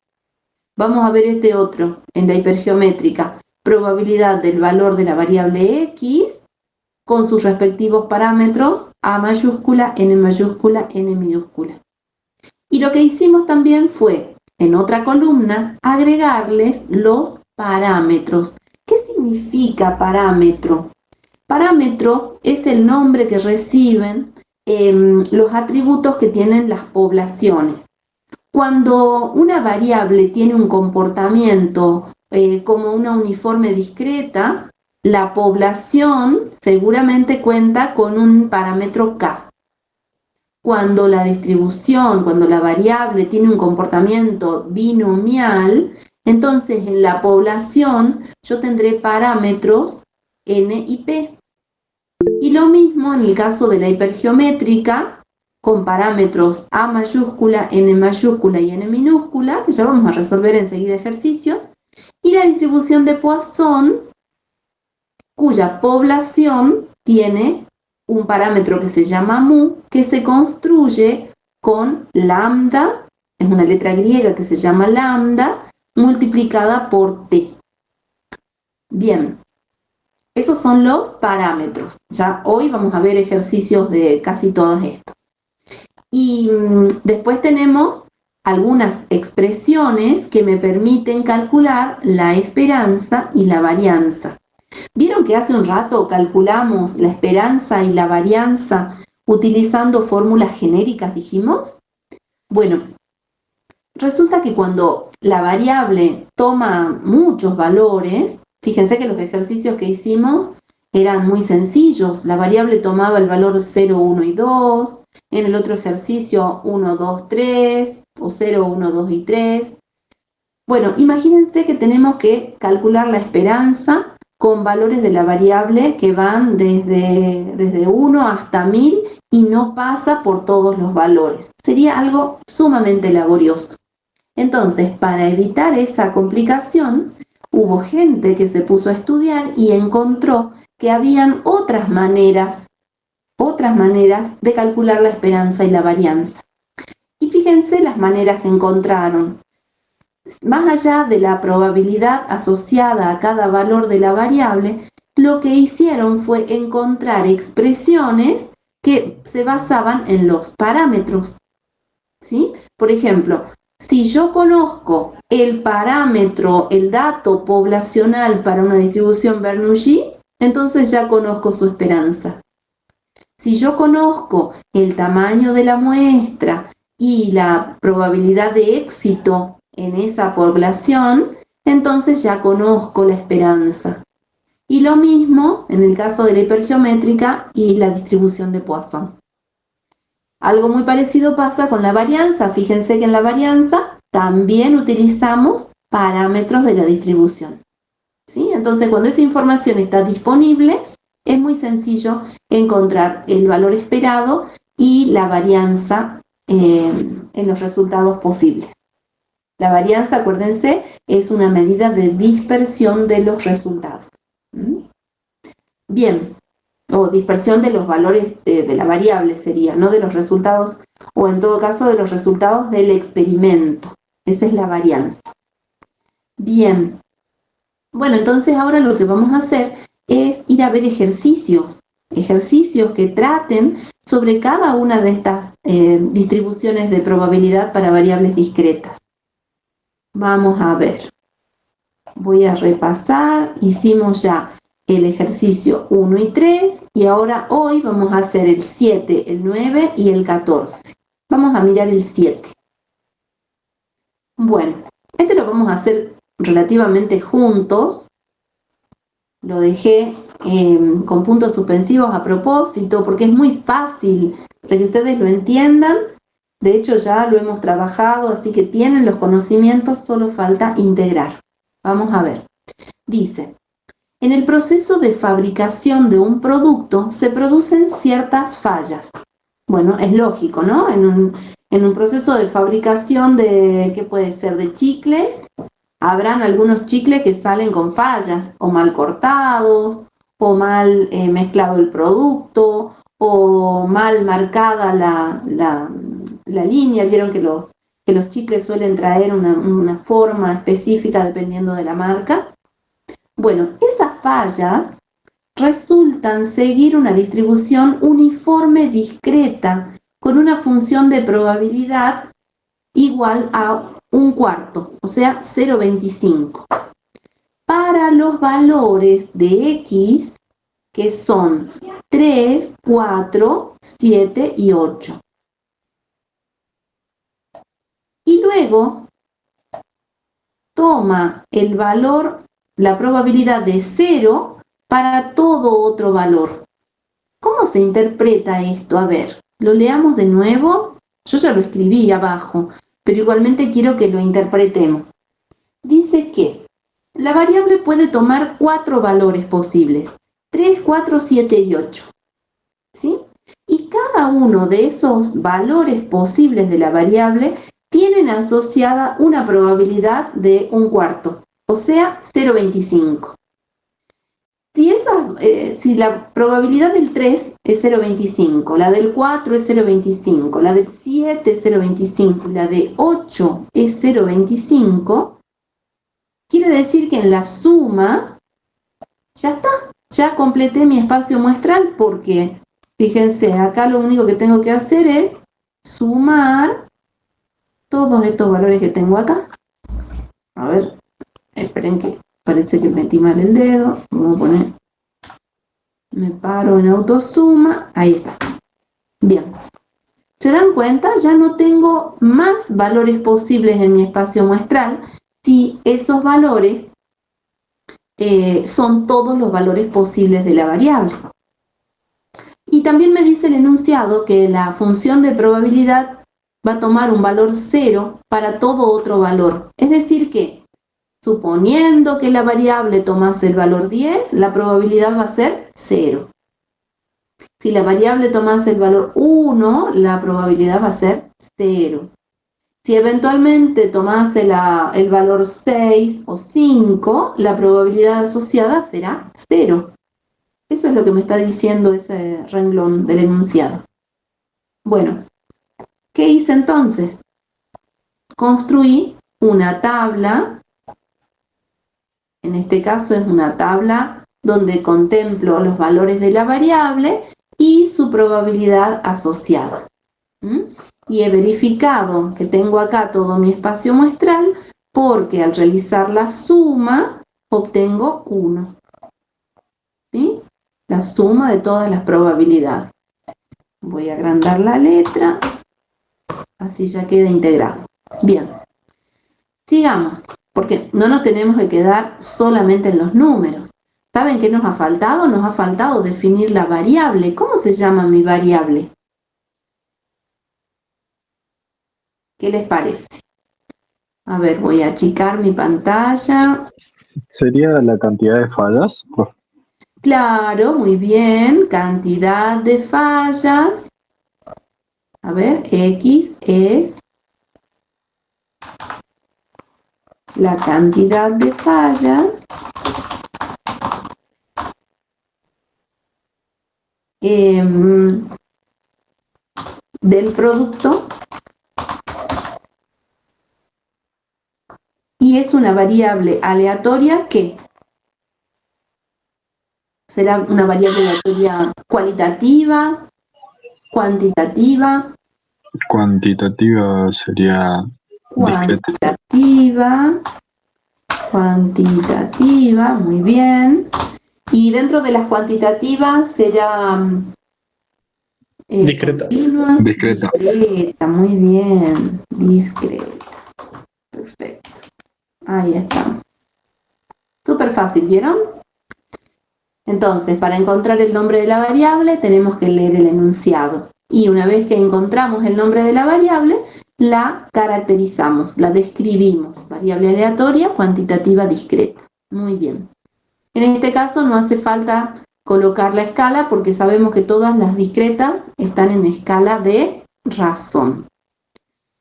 Vamos a ver este otro, en la hipergeométrica. Probabilidad del valor de la variable X con sus respectivos parámetros A mayúscula, N mayúscula, N minúscula. Y lo que hicimos también fue, en otra columna, agregarles los parámetros. ¿Qué significa parámetro? Parámetro es el nombre que reciben los atributos que tienen las poblaciones. Cuando una variable tiene un comportamiento como una uniforme discreta, la población seguramente cuenta con un parámetro K. Cuando la distribución, cuando la variable tiene un comportamiento binomial, entonces en la población yo tendré parámetros N y P. Y lo mismo en el caso de la hipergeométrica, con parámetros A mayúscula, N mayúscula y N minúscula, que ya vamos a resolver enseguida ejercicios, y la distribución de Poisson, cuya población tiene un parámetro que se llama mu, que se construye con lambda, es una letra griega que se llama lambda, multiplicada por t. Bien, esos son los parámetros. Ya hoy vamos a ver ejercicios de casi todos estos. Y después tenemos algunas expresiones que me permiten calcular la esperanza y la varianza. ¿Vieron que hace un rato calculamos la esperanza y la varianza utilizando fórmulas genéricas, dijimos? Bueno, resulta que cuando la variable toma muchos valores, fíjense que los ejercicios que hicimos eran muy sencillos. La variable tomaba el valor 0, 1 y 2, en el otro ejercicio 1, 2, 3, o 0, 1, 2 y 3. Bueno, imagínense que tenemos que calcular la esperanza con valores de la variable que van desde 1 hasta 1000 y no pasa por todos los valores. Sería algo sumamente laborioso. Entonces, para evitar esa complicación, hubo gente que se puso a estudiar y encontró que habían otras maneras de calcular la esperanza y la varianza. Y fíjense las maneras que encontraron. Más allá de la probabilidad asociada a cada valor de la variable, lo que hicieron fue encontrar expresiones que se basaban en los parámetros, ¿sí? Por ejemplo, si yo conozco el parámetro, el dato poblacional para una distribución Bernoulli, entonces ya conozco su esperanza. Si yo conozco el tamaño de la muestra y la probabilidad de éxito en esa población, entonces ya conozco la esperanza. Y lo mismo en el caso de la hipergeométrica y la distribución de Poisson. Algo muy parecido pasa con la varianza. Fíjense que en la varianza también utilizamos parámetros de la distribución, ¿sí? Entonces, cuando esa información está disponible, es muy sencillo encontrar el valor esperado y la varianza en los resultados posibles. La varianza, acuérdense, es una medida de dispersión de los resultados. Bien, o dispersión de los valores de la variable sería, no de los resultados, o en todo caso de los resultados del experimento. Esa es la varianza. Bien, bueno, entonces ahora lo que vamos a hacer es ir a ver ejercicios que traten sobre cada una de estas distribuciones de probabilidad para variables discretas. Vamos a ver. Voy a repasar. Hicimos ya el ejercicio 1 y 3 y ahora hoy vamos a hacer el 7, el 9 y el 14. Vamos a mirar el 7. Bueno, este lo vamos a hacer relativamente juntos. Lo dejé con puntos suspensivos a propósito porque es muy fácil para que ustedes lo entiendan. De hecho ya lo hemos trabajado, así que tienen los conocimientos, solo falta integrar. Vamos a ver. Dice, en el proceso de fabricación de un producto se producen ciertas fallas. Bueno, es lógico, ¿no? En un proceso de fabricación de, ¿qué puede ser? De chicles, habrán algunos chicles que salen con fallas, o mal cortados, o mal mezclado el producto, o mal marcada la línea. Vieron que los chicles suelen traer una forma específica dependiendo de la marca. Bueno, esas fallas resultan seguir una distribución uniforme discreta con una función de probabilidad igual a 1/4, o sea, 0,25. Para los valores de X, que son 3, 4, 7 y 8. Y luego toma el valor, la probabilidad de 0 para todo otro valor. ¿Cómo se interpreta esto? A ver, lo leamos de nuevo. Yo ya lo escribí abajo, pero igualmente quiero que lo interpretemos. Dice que la variable puede tomar 4 valores posibles, 3, 4, 7 y 8. ¿Sí? Y cada uno de esos valores posibles de la variable tienen asociada una probabilidad de 1/4, o sea, 0,25. Si la probabilidad del 3 es 0,25, la del 4 es 0,25, la del 7 es 0,25 y la de 8 es 0,25, quiere decir que en la suma ya está, ya completé mi espacio muestral porque, fíjense, acá lo único que tengo que hacer es sumar todos estos valores que tengo acá. A ver, esperen que parece que metí mal el dedo. Vamos a poner, me paro en autosuma, ahí está. Bien, ¿se dan cuenta? Ya no tengo más valores posibles en mi espacio muestral si esos valores son todos los valores posibles de la variable. Y también me dice el enunciado que la función de probabilidad va a tomar un valor 0 para todo otro valor. Es decir que, suponiendo que la variable tomase el valor 10, la probabilidad va a ser 0. Si la variable tomase el valor 1, la probabilidad va a ser 0. Si eventualmente tomase el valor 6 o 5, la probabilidad asociada será 0. Eso es lo que me está diciendo ese renglón del enunciado. Bueno, ¿qué hice entonces? Construí una tabla. En este caso es una tabla donde contemplo los valores de la variable y su probabilidad asociada. Y he verificado que tengo acá todo mi espacio muestral porque al realizar la suma obtengo 1. ¿Sí? La suma de todas las probabilidades. Voy a agrandar la letra, así ya queda integrado. Bien, sigamos, porque no nos tenemos que quedar solamente en los números. ¿Saben qué nos ha faltado? Nos ha faltado definir la variable. ¿Cómo se llama mi variable? ¿Qué les parece? A ver, voy a achicar mi pantalla. ¿Sería la cantidad de fallas? Claro, muy bien. Cantidad de fallas. A ver, X es la cantidad de fallas del producto y es una variable aleatoria que será una variable aleatoria cualitativa, Cuantitativa. Cuantitativa sería discreta. Cuantitativa, muy bien. Y dentro de las cuantitativas será Discreta. continua, Discreta. discreta, muy bien, discreta. Perfecto. Ahí está. Súper fácil, ¿vieron? Entonces, para encontrar el nombre de la variable tenemos que leer el enunciado. Y una vez que encontramos el nombre de la variable, la caracterizamos, la describimos. Variable aleatoria, cuantitativa, discreta. Muy bien. En este caso no hace falta colocar la escala porque sabemos que todas las discretas están en escala de razón.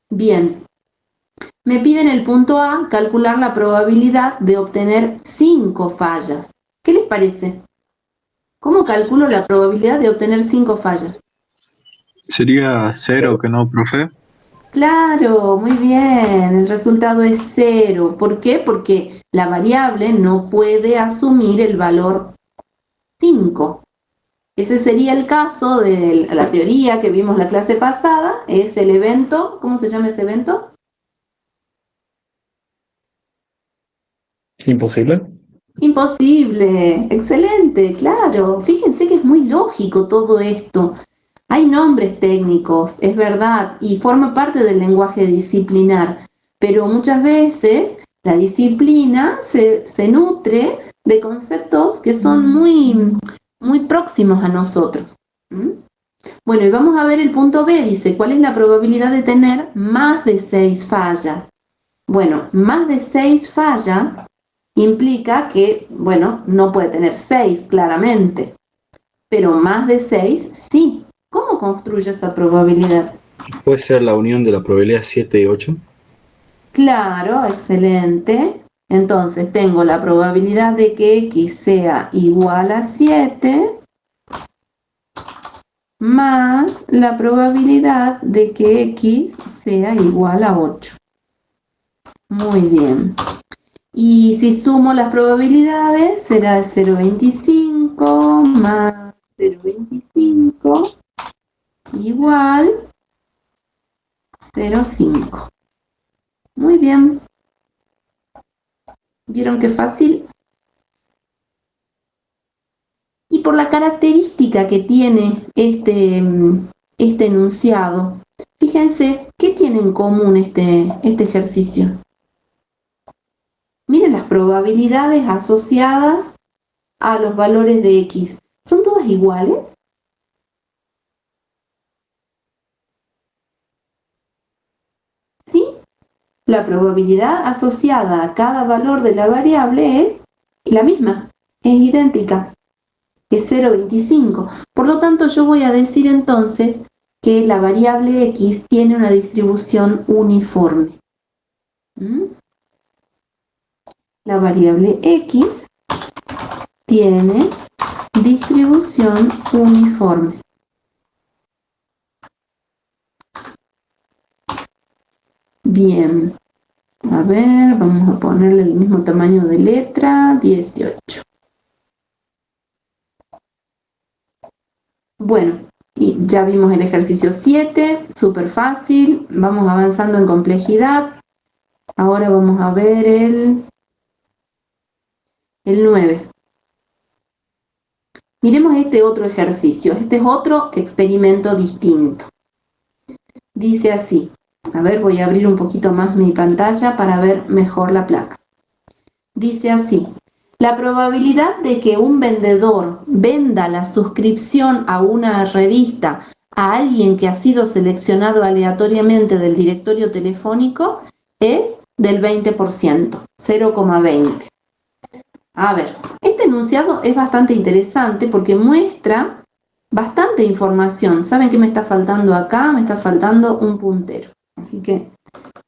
Bien. Me piden el punto A, calcular la probabilidad de obtener 5 fallas. ¿Qué les parece? ¿Cómo calculo la probabilidad de obtener 5 fallas? Sería 0, ¿que no, profe? Claro, muy bien, el resultado es 0. ¿Por qué? Porque la variable no puede asumir el valor 5. Ese sería el caso de la teoría que vimos la clase pasada, es el evento, ¿cómo se llama ese evento? ¿Imposible? Imposible, excelente, claro. Fíjense que es muy lógico todo esto. Hay nombres técnicos, es verdad, y forma parte del lenguaje disciplinar, pero muchas veces la disciplina se nutre de conceptos que son muy próximos a nosotros. ¿Mm? Bueno, y vamos a ver el punto B, dice, ¿cuál es la probabilidad de tener más de 6 fallas? Bueno, más de 6 fallas implica que, bueno, no puede tener 6 claramente, pero más de 6 sí. ¿Cómo construyo esa probabilidad? ¿Puede ser la unión de la probabilidad 7 y 8? Claro, excelente. Entonces tengo la probabilidad de que x sea igual a 7 más la probabilidad de que x sea igual a 8. Muy bien. Y si sumo las probabilidades, será 0,25 más 0,25 igual 0,5. Muy bien. ¿Vieron qué fácil? Y por la característica que tiene este enunciado, fíjense, ¿qué tiene en común este ejercicio? Miren las probabilidades asociadas a los valores de x. ¿Son todas iguales? ¿Sí? La probabilidad asociada a cada valor de la variable es la misma, es idéntica, es 0,25. Por lo tanto, yo voy a decir entonces que la variable x tiene una distribución uniforme. ¿Mm? La variable x tiene distribución uniforme. Bien, a ver, vamos a ponerle el mismo tamaño de letra, 18. Bueno, y ya vimos el ejercicio 7, súper fácil, vamos avanzando en complejidad. Ahora vamos a ver el 9. Miremos este otro ejercicio, este es otro experimento distinto. Dice así, a ver, voy a abrir un poquito más mi pantalla para ver mejor la placa. Dice así, la probabilidad de que un vendedor venda la suscripción a una revista a alguien que ha sido seleccionado aleatoriamente del directorio telefónico es del 20%, 0,20. A ver, este enunciado es bastante interesante porque muestra bastante información. ¿Saben qué me está faltando acá? Me está faltando un puntero. Así que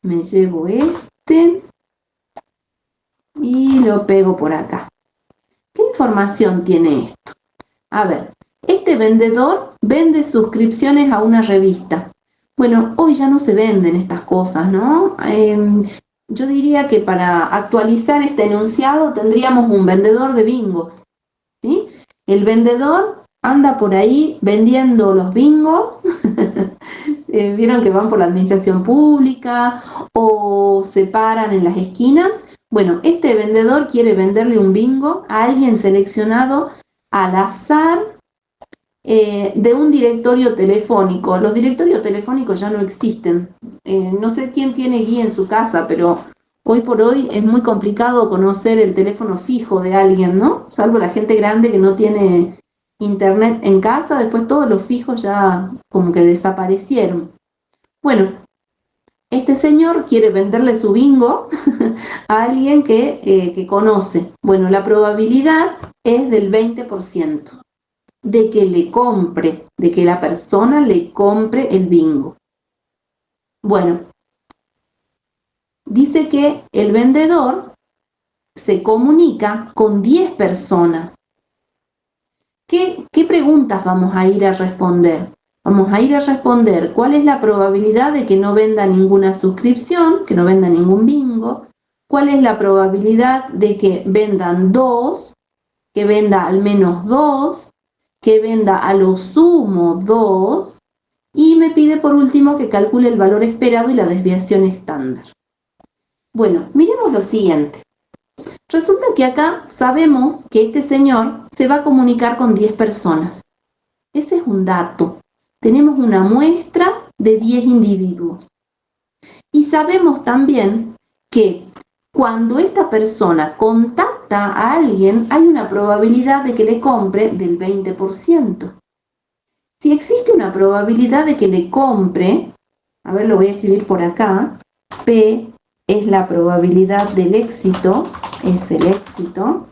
me llevo este y lo pego por acá. ¿Qué información tiene esto? A ver, este vendedor vende suscripciones a una revista. Bueno, hoy ya no se venden estas cosas, ¿no? Yo diría que para actualizar este enunciado tendríamos un vendedor de bingos, ¿sí? El vendedor anda por ahí vendiendo los bingos. Vieron que van por la administración pública o se paran en las esquinas. Bueno, este vendedor quiere venderle un bingo a alguien seleccionado al azar de un directorio telefónico. Los directorios telefónicos ya no existen. No sé quién tiene guía en su casa, pero hoy por hoy es muy complicado conocer el teléfono fijo de alguien, ¿no? Salvo la gente grande que no tiene internet en casa, después todos los fijos ya como que desaparecieron. Bueno, este señor quiere venderle su bingo a alguien que conoce. Bueno, la probabilidad es del 20% de que le compre, de que la persona le compre el bingo. Bueno, dice que el vendedor se comunica con 10 personas. ¿Qué preguntas vamos a ir a responder? Vamos a ir a responder cuál es la probabilidad de que no venda ninguna suscripción, que no venda ningún bingo, cuál es la probabilidad de que vendan 2, que venda al menos 2, que venda a lo sumo 2, y me pide por último que calcule el valor esperado y la desviación estándar. Bueno, miremos lo siguiente. Resulta que acá sabemos que este señor se va a comunicar con 10 personas. Ese es un dato. Tenemos una muestra de 10 individuos. Y sabemos también que cuando esta persona contacta a alguien, hay una probabilidad de que le compre del 20%. Si existe una probabilidad de que le compre, a ver, lo voy a escribir por acá, P es la probabilidad del éxito, es el éxito.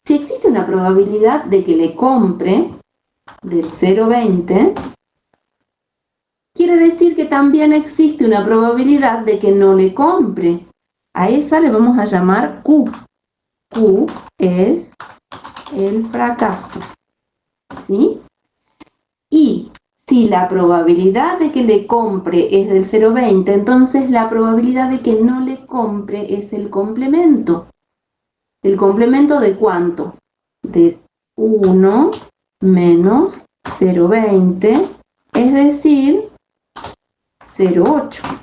Si existe una probabilidad de que le compre del 0,20, quiere decir que también existe una probabilidad de que no le compre. A esa le vamos a llamar Q. Q es el fracaso, ¿sí? Y si la probabilidad de que le compre es del 0,20, entonces la probabilidad de que no le compre es el complemento. ¿El complemento de cuánto? De 1 menos 0,20, es decir, 0,8.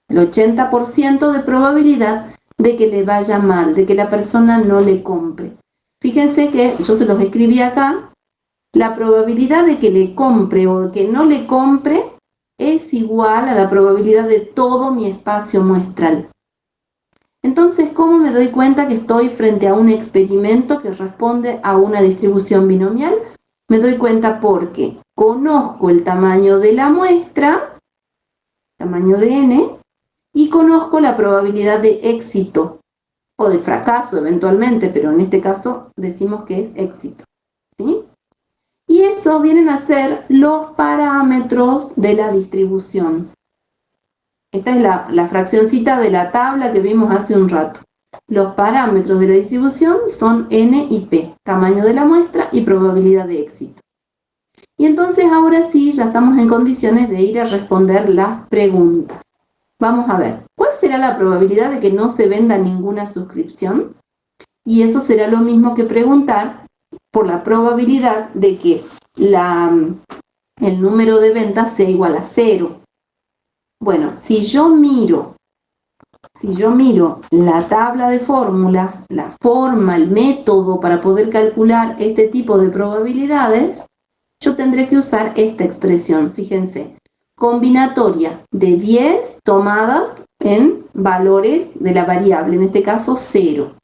El 80% de probabilidad de que le vaya mal, de que la persona no le compre. Fíjense que yo se los escribí acá. La probabilidad de que le compre o de que no le compre es igual a la probabilidad de todo mi espacio muestral. Entonces, ¿cómo me doy cuenta que estoy frente a un experimento que responde a una distribución binomial? Me doy cuenta porque conozco el tamaño de la muestra, tamaño de n, y conozco la probabilidad de éxito o de fracaso eventualmente, pero en este caso decimos que es éxito, ¿sí? Y eso vienen a ser los parámetros de la distribución. Esta es la fraccioncita de la tabla que vimos hace un rato. Los parámetros de la distribución son n y p, tamaño de la muestra y probabilidad de éxito. Y entonces ahora sí, ya estamos en condiciones de ir a responder las preguntas. Vamos a ver, ¿cuál será la probabilidad de que no se venda ninguna suscripción? Y eso será lo mismo que preguntar por la probabilidad de que el número de ventas sea igual a 0. Bueno, si yo miro la tabla de fórmulas, la forma, el método para poder calcular este tipo de probabilidades, yo tendré que usar esta expresión, fíjense, combinatoria de 10 tomadas en valores de la variable, en este caso 0,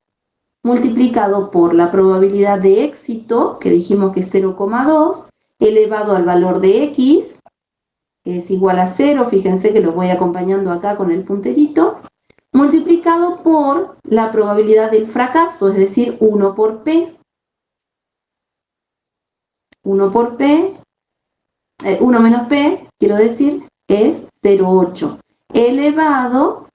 multiplicado por la probabilidad de éxito, que dijimos que es 0,2, elevado al valor de x, que es igual a 0, fíjense que lo voy acompañando acá con el punterito, multiplicado por la probabilidad del fracaso, es decir, 1 por p. 1 por p, 1 menos p, quiero decir, es 0,8, elevado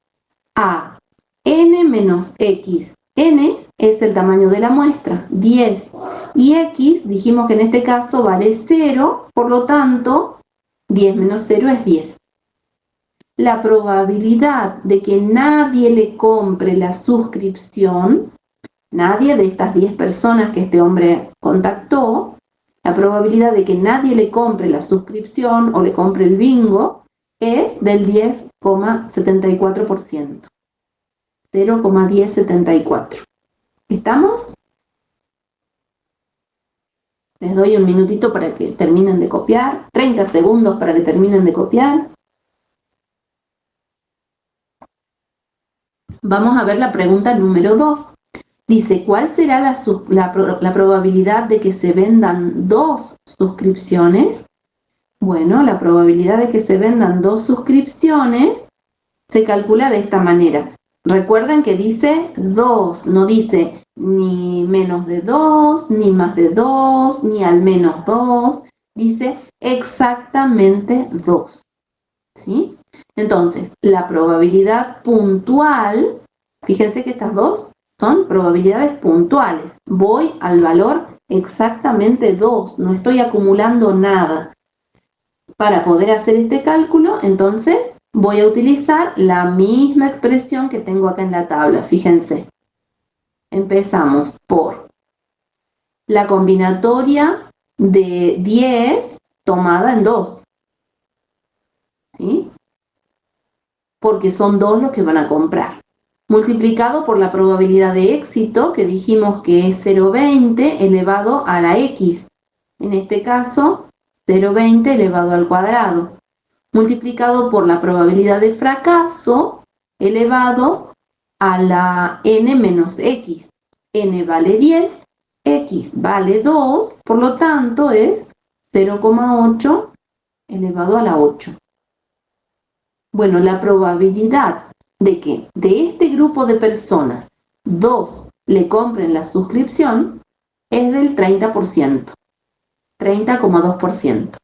a n menos x. N es el tamaño de la muestra, 10, y x, dijimos que en este caso vale 0, por lo tanto, 10 menos 0 es 10. La probabilidad de que nadie le compre la suscripción, nadie de estas 10 personas que este hombre contactó, La probabilidad de que nadie le compre la suscripción o le compre el bingo es del 10,74%. 0,1074. ¿Estamos? Les doy un minutito para que terminen de copiar. 30 segundos para que terminen de copiar. Vamos a ver la pregunta número 2. Dice, ¿cuál será la probabilidad de que se vendan 2 suscripciones? Bueno, la probabilidad de que se vendan 2 suscripciones se calcula de esta manera. Recuerden que dice 2, no dice ni menos de 2, ni más de 2, ni al menos 2. Dice exactamente 2. ¿Sí? Entonces, la probabilidad puntual, fíjense que estas dos son probabilidades puntuales. Voy al valor exactamente 2, no estoy acumulando nada. Para poder hacer este cálculo, entonces, voy a utilizar la misma expresión que tengo acá en la tabla, fíjense. Empezamos por la combinatoria de 10 tomada en 2. ¿Sí? Porque son 2 los que van a comprar. Multiplicado por la probabilidad de éxito, que dijimos que es 0,20 elevado a la x. En este caso, 0,20 elevado al cuadrado. Multiplicado por la probabilidad de fracaso, elevado a la n menos x. N vale 10, x vale 2, por lo tanto es 0,8 elevado a la 8. Bueno, la probabilidad de que de este grupo de personas 2 le compren la suscripción es del 30%, 30,2%.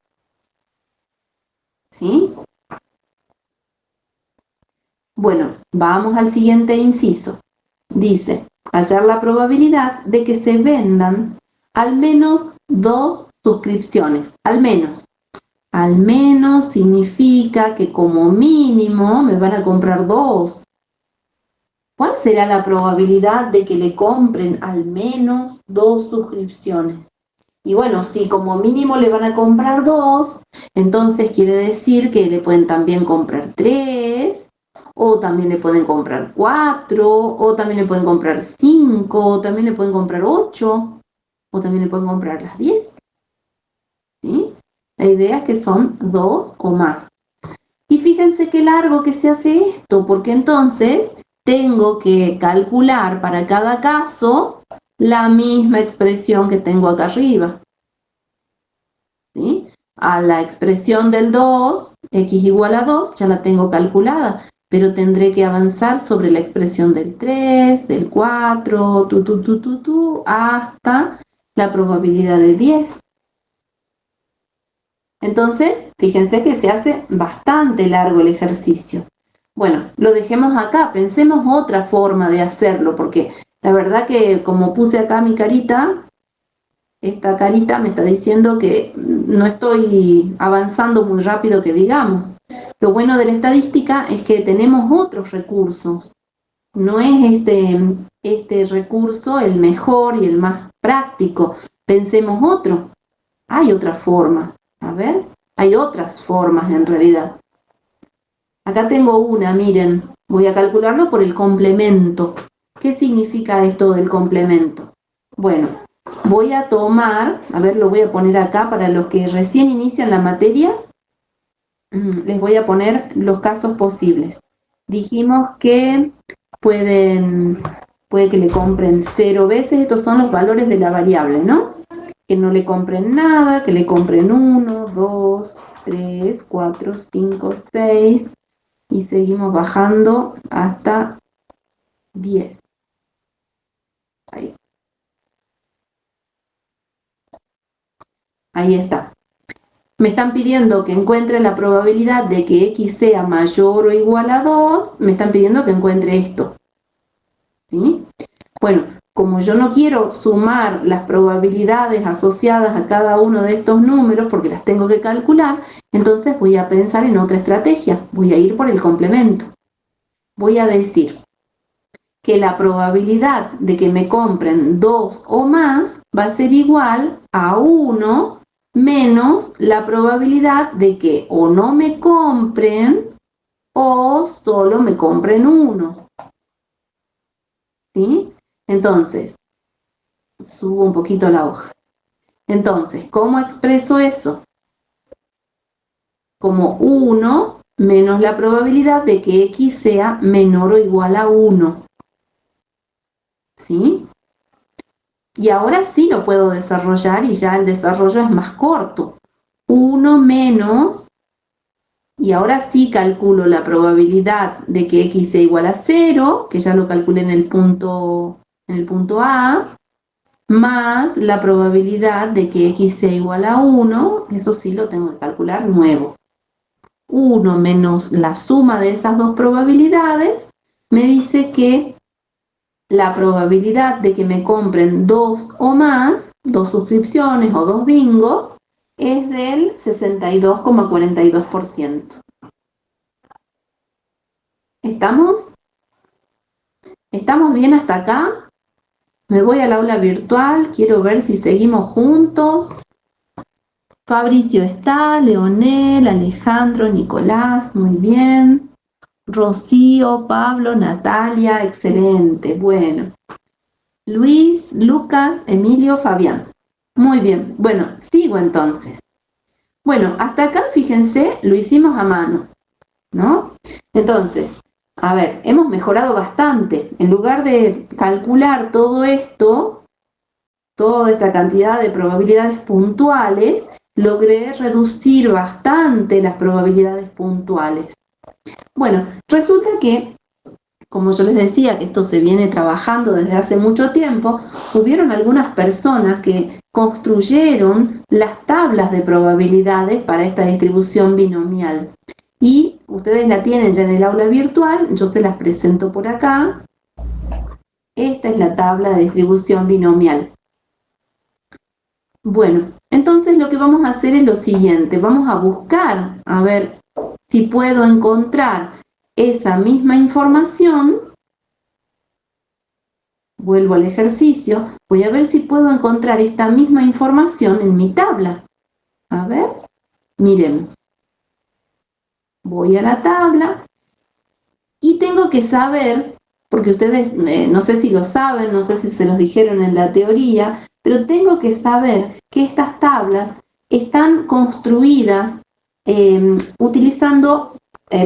¿Sí? Bueno, vamos al siguiente inciso. Dice, hallar la probabilidad de que se vendan al menos 2 suscripciones, al menos. Al menos significa que como mínimo me van a comprar 2. ¿Cuál será la probabilidad de que le compren al menos 2 suscripciones? Y bueno, si como mínimo le van a comprar 2, entonces quiere decir que le pueden también comprar 3, o también le pueden comprar 4, o también le pueden comprar 5, o también le pueden comprar 8, o también le pueden comprar las 10. ¿Sí? La idea es que son 2 o más. Y fíjense qué largo que se hace esto, porque entonces tengo que calcular para cada caso la misma expresión que tengo acá arriba. ¿Sí? A la expresión del 2, x igual a 2, ya la tengo calculada, pero tendré que avanzar sobre la expresión del 3, del 4, hasta la probabilidad de 10. Entonces, fíjense que se hace bastante largo el ejercicio. Bueno, lo dejemos acá, pensemos otra forma de hacerlo, porque la verdad que como puse acá mi carita, esta carita me está diciendo que no estoy avanzando muy rápido que digamos. Lo bueno de la estadística es que tenemos otros recursos. No es este recurso el mejor y el más práctico. Pensemos otro. Hay otra forma. A ver, hay otras formas en realidad. Acá tengo una, miren, voy a calcularlo por el complemento. ¿Qué significa esto del complemento? Bueno, voy a tomar, a ver, lo voy a poner acá para los que recién inician la materia. Les voy a poner los casos posibles. Dijimos que puede que le compren 0 veces, estos son los valores de la variable, ¿no? Que no le compren nada, que le compren 1, 2, 3, 4, 5, 6 y seguimos bajando hasta 10. Ahí está. Me están pidiendo que encuentre la probabilidad de que x sea mayor o igual a 2, me están pidiendo que encuentre esto. ¿Sí? Bueno, como yo no quiero sumar las probabilidades asociadas a cada uno de estos números porque las tengo que calcular, entonces voy a pensar en otra estrategia. Voy a ir por el complemento. Voy a decir que la probabilidad de que me compren 2 o más va a ser igual a 1 menos la probabilidad de que o no me compren o solo me compren 1. ¿Sí? Entonces, subo un poquito la hoja. Entonces, ¿cómo expreso eso? Como 1 menos la probabilidad de que X sea menor o igual a 1. ¿Sí? Y ahora sí lo puedo desarrollar y ya el desarrollo es más corto. 1 menos, y ahora sí calculo la probabilidad de que X sea igual a 0, que ya lo calculé en el punto A, más la probabilidad de que X sea igual a 1, eso sí lo tengo que calcular nuevo. 1 menos la suma de esas dos probabilidades me dice que la probabilidad de que me compren 2 o más, 2 suscripciones o 2 bingos, es del 62,42%. ¿Estamos? ¿Estamos bien hasta acá? Me voy al aula virtual, quiero ver si seguimos juntos. Fabricio está, Leonel, Alejandro, Nicolás, muy bien. Rocío, Pablo, Natalia, excelente, bueno. Luis, Lucas, Emilio, Fabián. Muy bien, bueno, sigo entonces. Bueno, hasta acá, fíjense, lo hicimos a mano, ¿no? Entonces, a ver, hemos mejorado bastante. En lugar de calcular todo esto, toda esta cantidad de probabilidades puntuales, logré reducir bastante las probabilidades puntuales. Bueno, resulta que, como yo les decía, que esto se viene trabajando desde hace mucho tiempo, hubieron algunas personas que construyeron las tablas de probabilidades para esta distribución binomial. Y ustedes la tienen ya en el aula virtual, yo se las presento por acá. Esta es la tabla de distribución binomial. Bueno, entonces lo que vamos a hacer es lo siguiente, vamos a buscar, a ver si puedo encontrar esa misma información. Vuelvo al ejercicio, voy a ver si puedo encontrar esta misma información en mi tabla. A ver, miremos. Voy a la tabla y tengo que saber, porque ustedes no sé si lo saben, no sé si se los dijeron en la teoría, pero tengo que saber que estas tablas están construidas utilizando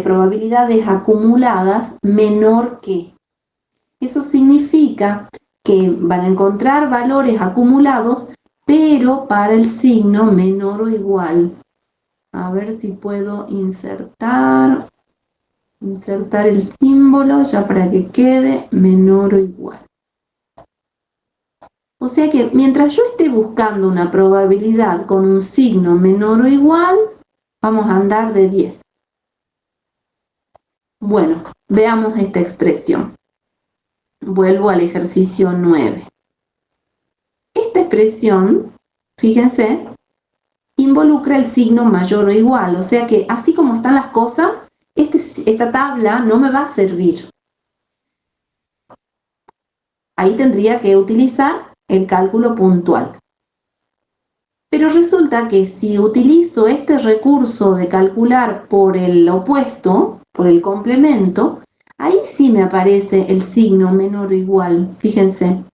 probabilidades acumuladas menor que. Eso significa que van a encontrar valores acumulados, pero para el signo menor o igual. A ver si puedo insertar el símbolo ya para que quede menor o igual. O sea que mientras yo esté buscando una probabilidad con un signo menor o igual, vamos a andar de 10. Bueno, veamos esta expresión. Vuelvo al ejercicio 9. Esta expresión, fíjense, involucra el signo mayor o igual, o sea que así como están las cosas, esta tabla no me va a servir. Ahí tendría que utilizar el cálculo puntual. Pero resulta que si utilizo este recurso de calcular por el opuesto, por el complemento, ahí sí me aparece el signo menor o igual, fíjense.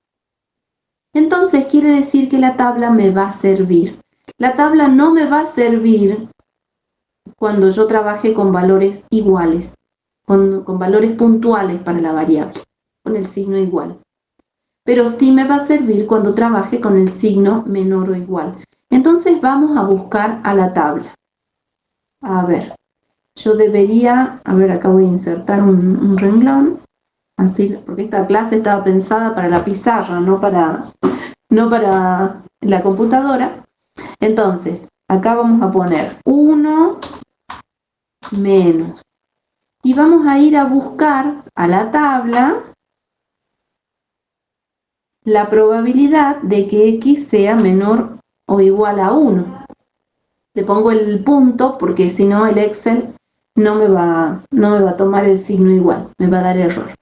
Entonces quiere decir que la tabla me va a servir. La tabla no me va a servir cuando yo trabaje con valores iguales, con valores puntuales para la variable, con el signo igual. Pero sí me va a servir cuando trabaje con el signo menor o igual. Entonces vamos a buscar a la tabla. A ver, yo debería, a ver, acá voy a insertar un renglón, así, porque esta clase estaba pensada para la pizarra, no para la computadora. Entonces, acá vamos a poner 1 menos. Y vamos a ir a buscar a la tabla la probabilidad de que X sea menor o igual a 1. Le pongo el punto porque si no el Excel no me va a tomar el signo igual, me va a dar error.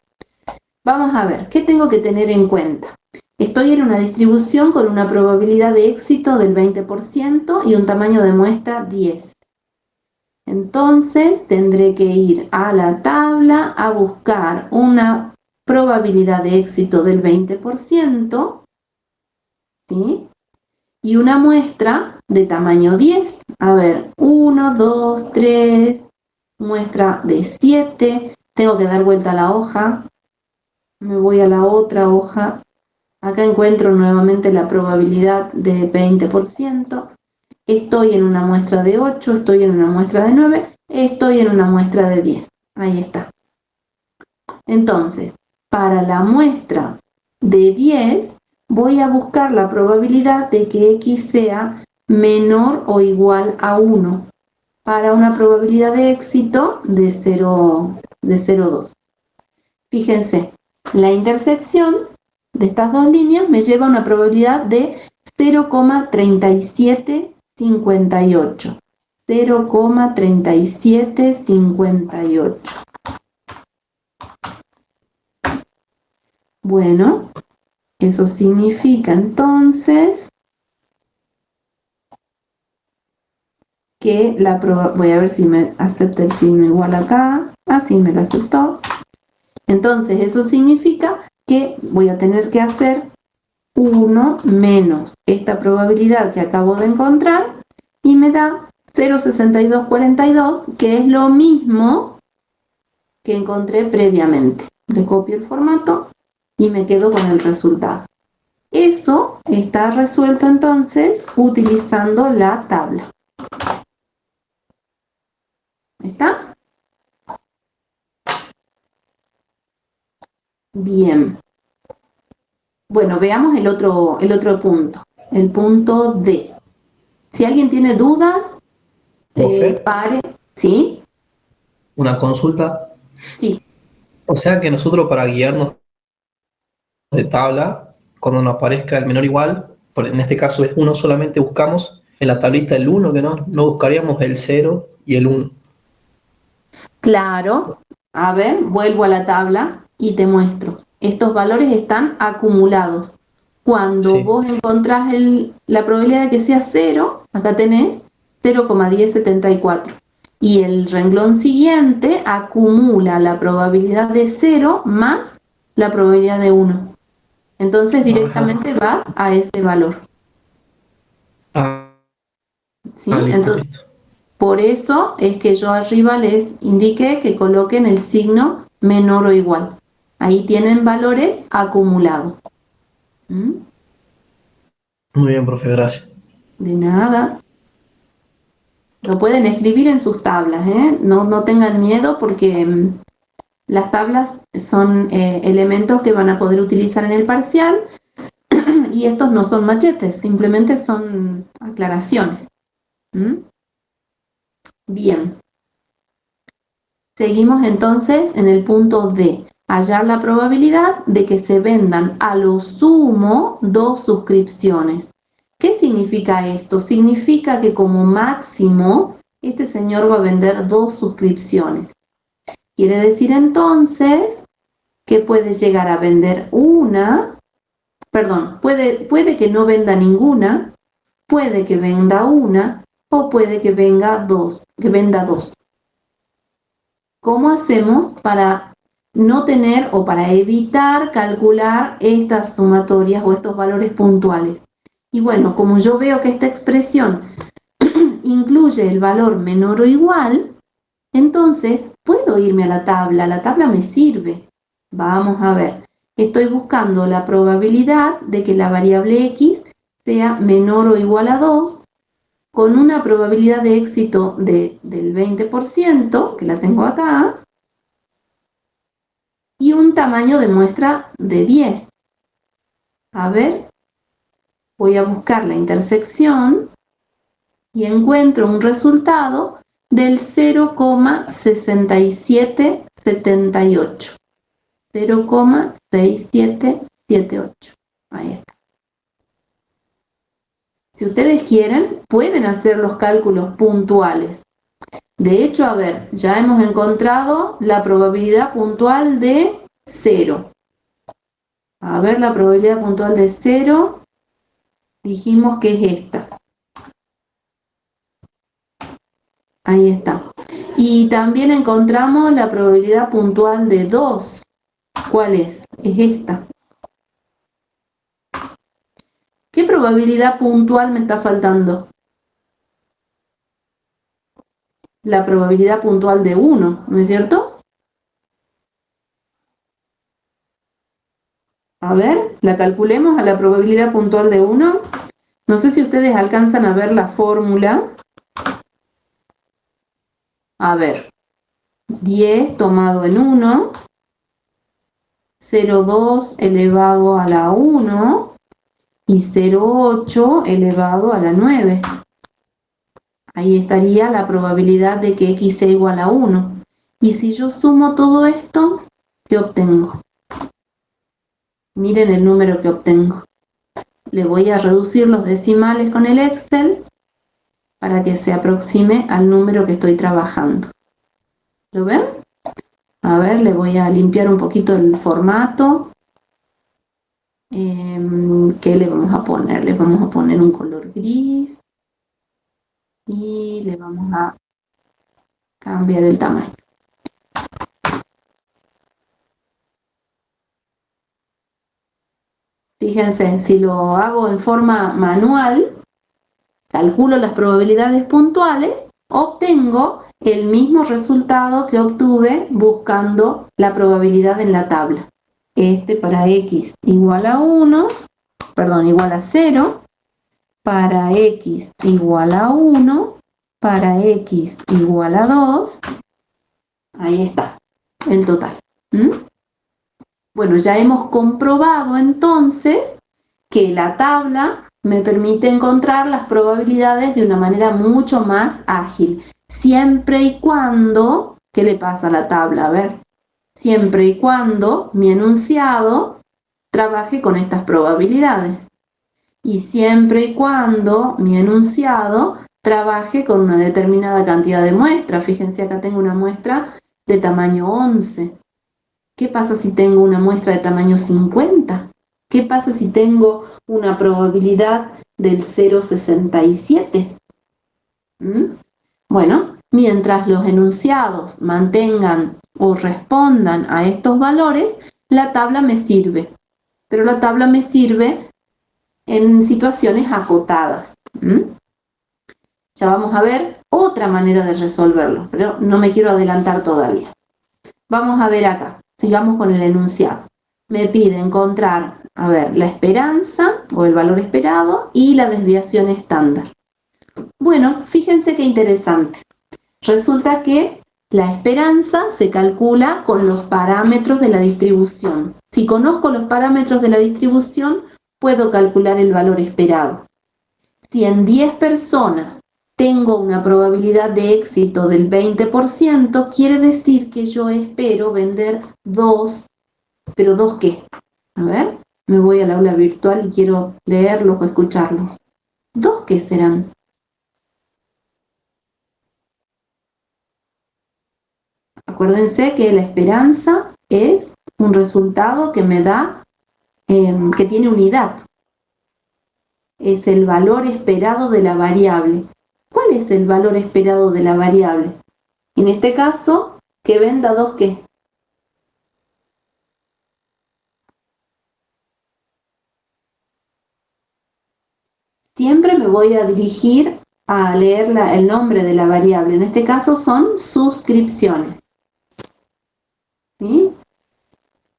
Vamos a ver, ¿qué tengo que tener en cuenta? Estoy en una distribución con una probabilidad de éxito del 20% y un tamaño de muestra 10. Entonces tendré que ir a la tabla a buscar una probabilidad de éxito del 20%, ¿sí? Y una muestra de tamaño 10. A ver, 1, 2, 3, muestra de 7. Tengo que dar vuelta a la hoja. Me voy a la otra hoja. Acá encuentro nuevamente la probabilidad de 20%. Estoy en una muestra de 8, estoy en una muestra de 9, estoy en una muestra de 10. Ahí está. Entonces, para la muestra de 10, voy a buscar la probabilidad de que X sea menor o igual a 1, para una probabilidad de éxito de 0,2. Fíjense, la intersección de estas dos líneas me lleva a una probabilidad de 0,3758. 0,3758. Bueno, eso significa entonces que la probabilidad, voy a ver si me acepta el signo igual acá. Ah, sí, me lo aceptó. Entonces, eso significa que voy a tener que hacer 1 menos esta probabilidad que acabo de encontrar y me da 0,6242, que es lo mismo que encontré previamente. Le copio el formato y me quedo con el resultado. Eso está resuelto entonces utilizando la tabla. ¿Está? Bien. Bueno, veamos el otro punto. El punto D. Si alguien tiene dudas, Profe, pare. ¿Sí? una consulta. Sí. O sea que nosotros para guiarnos de tabla, cuando nos aparezca el menor igual, en este caso es 1, solamente buscamos en la tablita el 1, que no buscaríamos el 0 y el 1. Claro. A ver, vuelvo a la tabla y te muestro. Estos valores están acumulados. Cuando Sí. vos encontrás la probabilidad de que sea 0, acá tenés 0,1074. Y el renglón siguiente acumula la probabilidad de 0 más la probabilidad de 1. Entonces directamente vas a ese valor. ¿Sí? Listo, Entonces, listo. por eso es que yo arriba les indiqué que coloquen el signo menor o igual. Ahí tienen valores acumulados. ¿Mm? Muy bien, profe, gracias. De nada. Lo pueden escribir en sus tablas, ¿eh? No tengan miedo porque las tablas son elementos que van a poder utilizar en el parcial y estos no son machetes, simplemente son aclaraciones. ¿Mm? Bien. Seguimos entonces en el punto D. Hallar la probabilidad de que se vendan a lo sumo 2 suscripciones. ¿Qué significa esto? Significa que como máximo este señor va a vender 2 suscripciones. Quiere decir entonces que puede llegar a vender puede que no venda ninguna, puede que venda una o puede que venda dos. ¿Cómo hacemos para no tener o para evitar calcular estas sumatorias o estos valores puntuales? Y bueno, como yo veo que esta expresión incluye el valor menor o igual, entonces puedo irme a la tabla me sirve. Vamos a ver, estoy buscando la probabilidad de que la variable X sea menor o igual a 2, con una probabilidad de éxito del 20%, que la tengo acá, y un tamaño de muestra de 10. A ver, voy a buscar la intersección y encuentro un resultado del 0,6778. 0,6778. Ahí está. Si ustedes quieren, pueden hacer los cálculos puntuales. De hecho, a ver, ya hemos encontrado la probabilidad puntual de 0. A ver, la probabilidad puntual de 0, dijimos que es esta. Ahí está. Y también encontramos la probabilidad puntual de 2. ¿Cuál es? Es esta. ¿Qué probabilidad puntual me está faltando? La probabilidad puntual de 1, ¿no es cierto? A ver, la calculemos a la probabilidad puntual de 1. No sé si ustedes alcanzan a ver la fórmula. A ver, 10 tomado en 1, 0,2 elevado a la 1 y 0,8 elevado a la 9. Ahí estaría la probabilidad de que x sea igual a 1. Y si yo sumo todo esto, ¿qué obtengo? Miren el número que obtengo. Le voy a reducir los decimales con el Excel para que se aproxime al número que estoy trabajando. ¿Lo ven? A ver, le voy a limpiar un poquito el formato. ¿Qué le vamos a poner? Le vamos a poner un color gris y le vamos a cambiar el tamaño. Fíjense, si lo hago en forma manual, calculo las probabilidades puntuales, obtengo el mismo resultado que obtuve buscando la probabilidad en la tabla. Para x igual a 1, perdón, igual a 0, para x igual a 1, para x igual a 2, ahí está, el total. Bueno, ya hemos comprobado entonces que la tabla me permite encontrar las probabilidades de una manera mucho más ágil, siempre y cuando, ¿qué le pasa a la tabla? A ver, siempre y cuando mi enunciado trabaje con estas probabilidades. Y siempre y cuando mi enunciado trabaje con una determinada cantidad de muestras. Fíjense, acá tengo una muestra de tamaño 11. ¿Qué pasa si tengo una muestra de tamaño 50? ¿Qué pasa si tengo una probabilidad del 0,67? Bueno, mientras los enunciados mantengan o respondan a estos valores, la tabla me sirve. Pero la tabla me sirve en situaciones acotadas. Ya vamos a ver otra manera de resolverlo, pero no me quiero adelantar todavía. Vamos a ver acá, sigamos con el enunciado. Me pide encontrar, a ver, la esperanza o el valor esperado y la desviación estándar. Bueno, fíjense qué interesante. Resulta que la esperanza se calcula con los parámetros de la distribución. Si conozco los parámetros de la distribución, puedo calcular el valor esperado. Si en 10 personas tengo una probabilidad de éxito del 20%, quiere decir que yo espero vender 2. ¿Pero 2 qué? A ver, me voy al aula virtual y quiero leerlos o escucharlos. ¿2 qué serán? Acuérdense que la esperanza es un resultado que me da, que tiene unidad. Es el valor esperado de la variable. ¿Cuál es el valor esperado de la variable? En este caso, que venda 2 ¿qué? Siempre me voy a dirigir a leer el nombre de la variable. En este caso son suscripciones. ¿Sí?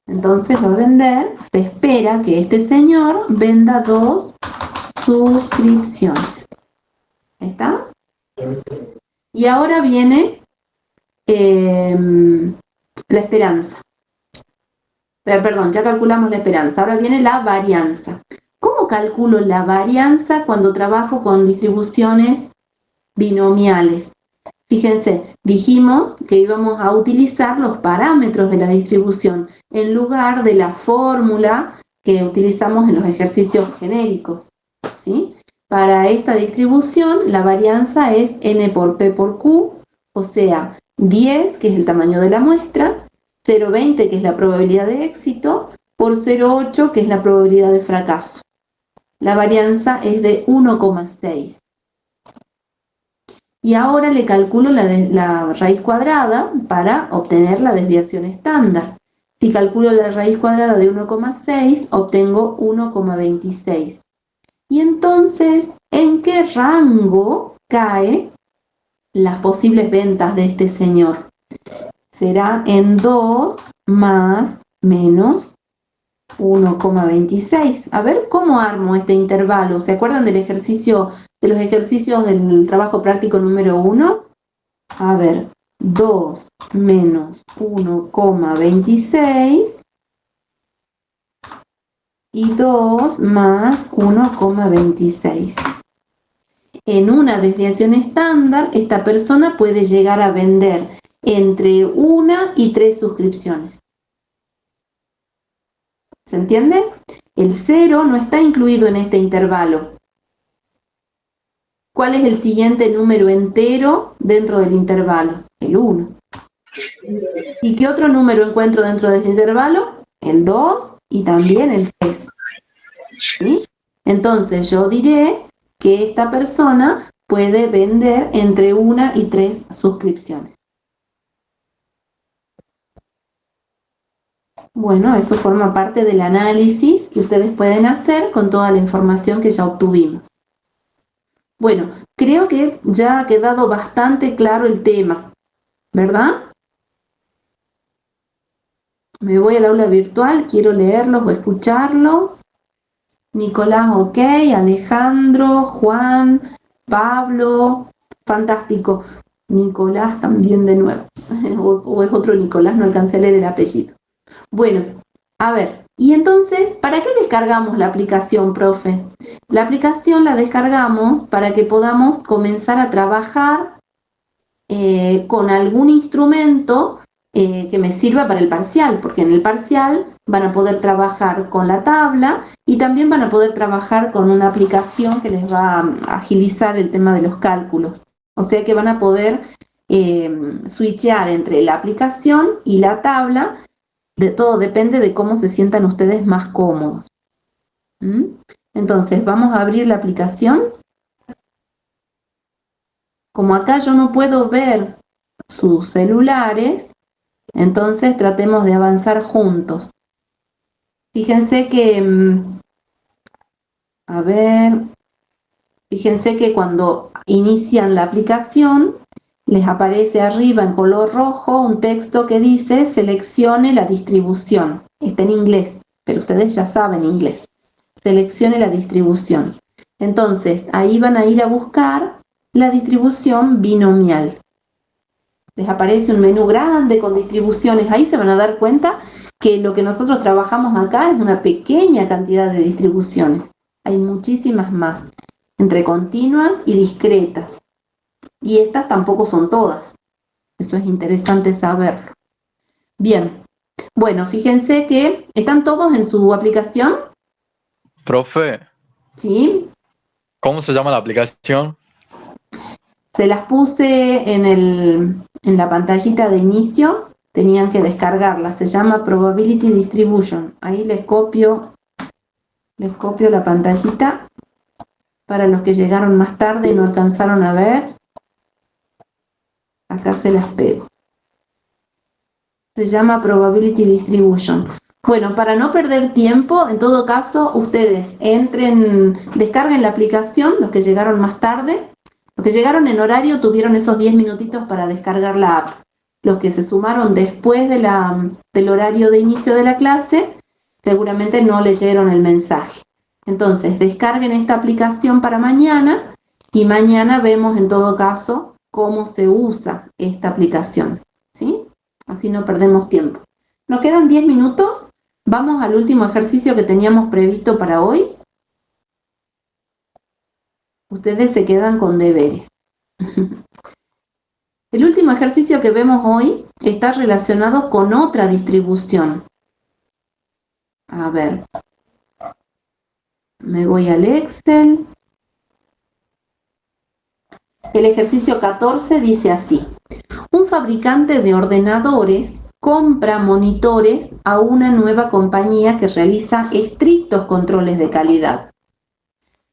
Entonces va a vender, se espera que este señor venda 2 suscripciones. ¿Ahí está? Y ahora viene la esperanza. Perdón, ya calculamos la esperanza. Ahora viene la varianza. ¿Cómo calculo la varianza cuando trabajo con distribuciones binomiales? Fíjense, dijimos que íbamos a utilizar los parámetros de la distribución en lugar de la fórmula que utilizamos en los ejercicios genéricos, ¿sí? Para esta distribución, la varianza es n por p por q, o sea, 10, que es el tamaño de la muestra, 0,20, que es la probabilidad de éxito, por 0,8, que es la probabilidad de fracaso. La varianza es de 1,6. Y ahora le calculo la raíz cuadrada para obtener la desviación estándar. Si calculo la raíz cuadrada de 1,6, obtengo 1,26. Y entonces, ¿en qué rango cae las posibles ventas de este señor? Será en 2 más menos 1,26. A ver, ¿cómo armo este intervalo? ¿Se acuerdan del ejercicio, de los ejercicios del trabajo práctico número 1? A ver, 2 menos 1,26 y 2 más 1,26. En una desviación estándar, esta persona puede llegar a vender entre 1 y 3 suscripciones. ¿Se entiende? El 0 no está incluido en este intervalo. ¿Cuál es el siguiente número entero dentro del intervalo? El 1. ¿Y qué otro número encuentro dentro de este intervalo? El 2 y también el 3. ¿Sí? Entonces yo diré que esta persona puede vender entre 1 y 3 suscripciones. Bueno, eso forma parte del análisis que ustedes pueden hacer con toda la información que ya obtuvimos. Bueno, creo que ya ha quedado bastante claro el tema, ¿verdad? Me voy al aula virtual, quiero leerlos o escucharlos. Nicolás, ok, Alejandro, Juan, Pablo, fantástico. Nicolás también de nuevo, o es otro Nicolás, no alcancé a leer el apellido. Bueno, a ver, y entonces, ¿para qué descargamos la aplicación, profe? La aplicación la descargamos para que podamos comenzar a trabajar con algún instrumento que me sirva para el parcial, porque en el parcial van a poder trabajar con la tabla y también van a poder trabajar con una aplicación que les va a agilizar el tema de los cálculos. O sea que van a poder switchear entre la aplicación y la tabla. De todo depende de cómo se sientan ustedes más cómodos. Entonces, vamos a abrir la aplicación. Como acá yo no puedo ver sus celulares, entonces tratemos de avanzar juntos. Fíjense que, a ver, fíjense que cuando inician la aplicación, les aparece arriba en color rojo un texto que dice seleccione la distribución. Está en inglés, pero ustedes ya saben inglés. Seleccione la distribución. Entonces, ahí van a ir a buscar la distribución binomial. Les aparece un menú grande con distribuciones. Ahí se van a dar cuenta que lo que nosotros trabajamos acá es una pequeña cantidad de distribuciones. Hay muchísimas más, entre continuas y discretas. Y estas tampoco son todas. Eso es interesante saberlo. Bien. Bueno, fíjense que están todos en su aplicación. Profe, ¿Sí? ¿cómo se llama la aplicación? Se las puse en la pantallita de inicio. Tenían que descargarla. Se llama Probability Distribution. Ahí les copio la pantallita para los que llegaron más tarde y no alcanzaron a ver. Acá se las pego. Se llama Probability Distribution. Bueno, para no perder tiempo, en todo caso, ustedes descarguen la aplicación, los que llegaron más tarde. Los que llegaron en horario tuvieron esos 10 minutitos para descargar la app. Los que se sumaron después del horario de inicio de la clase, seguramente no leyeron el mensaje. Entonces, descarguen esta aplicación para mañana y mañana vemos en todo caso cómo se usa esta aplicación, ¿sí? Así no perdemos tiempo. Nos quedan 10 minutos. Vamos al último ejercicio que teníamos previsto para hoy. Ustedes se quedan con deberes. El último ejercicio que vemos hoy está relacionado con otra distribución. A ver. Me voy al Excel. El ejercicio 14 dice así. Un fabricante de ordenadores compra monitores a una nueva compañía que realiza estrictos controles de calidad.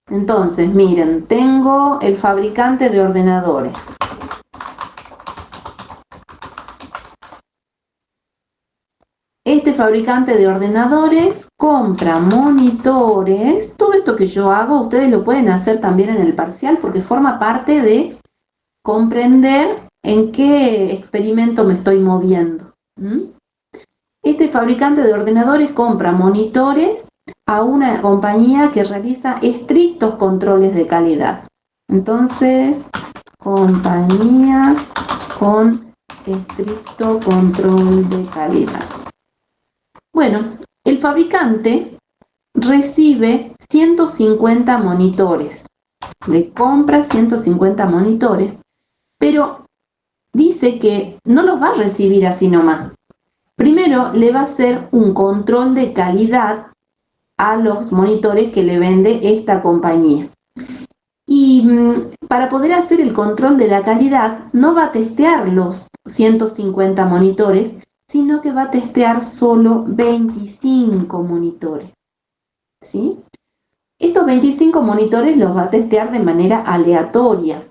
Entonces, miren, tengo el fabricante de ordenadores. Este fabricante de ordenadores compra monitores. Todo esto que yo hago, ustedes lo pueden hacer también en el parcial porque forma parte de comprender en qué experimento me estoy moviendo. Este fabricante de ordenadores compra monitores a una compañía que realiza estrictos controles de calidad. Entonces, compañía con estricto control de calidad. Bueno, el fabricante recibe 150 monitores, le compra 150 monitores, pero dice que no los va a recibir así nomás. Primero le va a hacer un control de calidad a los monitores que le vende esta compañía. Y para poder hacer el control de la calidad, no va a testear los 150 monitores, sino que va a testear solo 25 monitores. ¿Sí? Estos 25 monitores los va a testear de manera aleatoria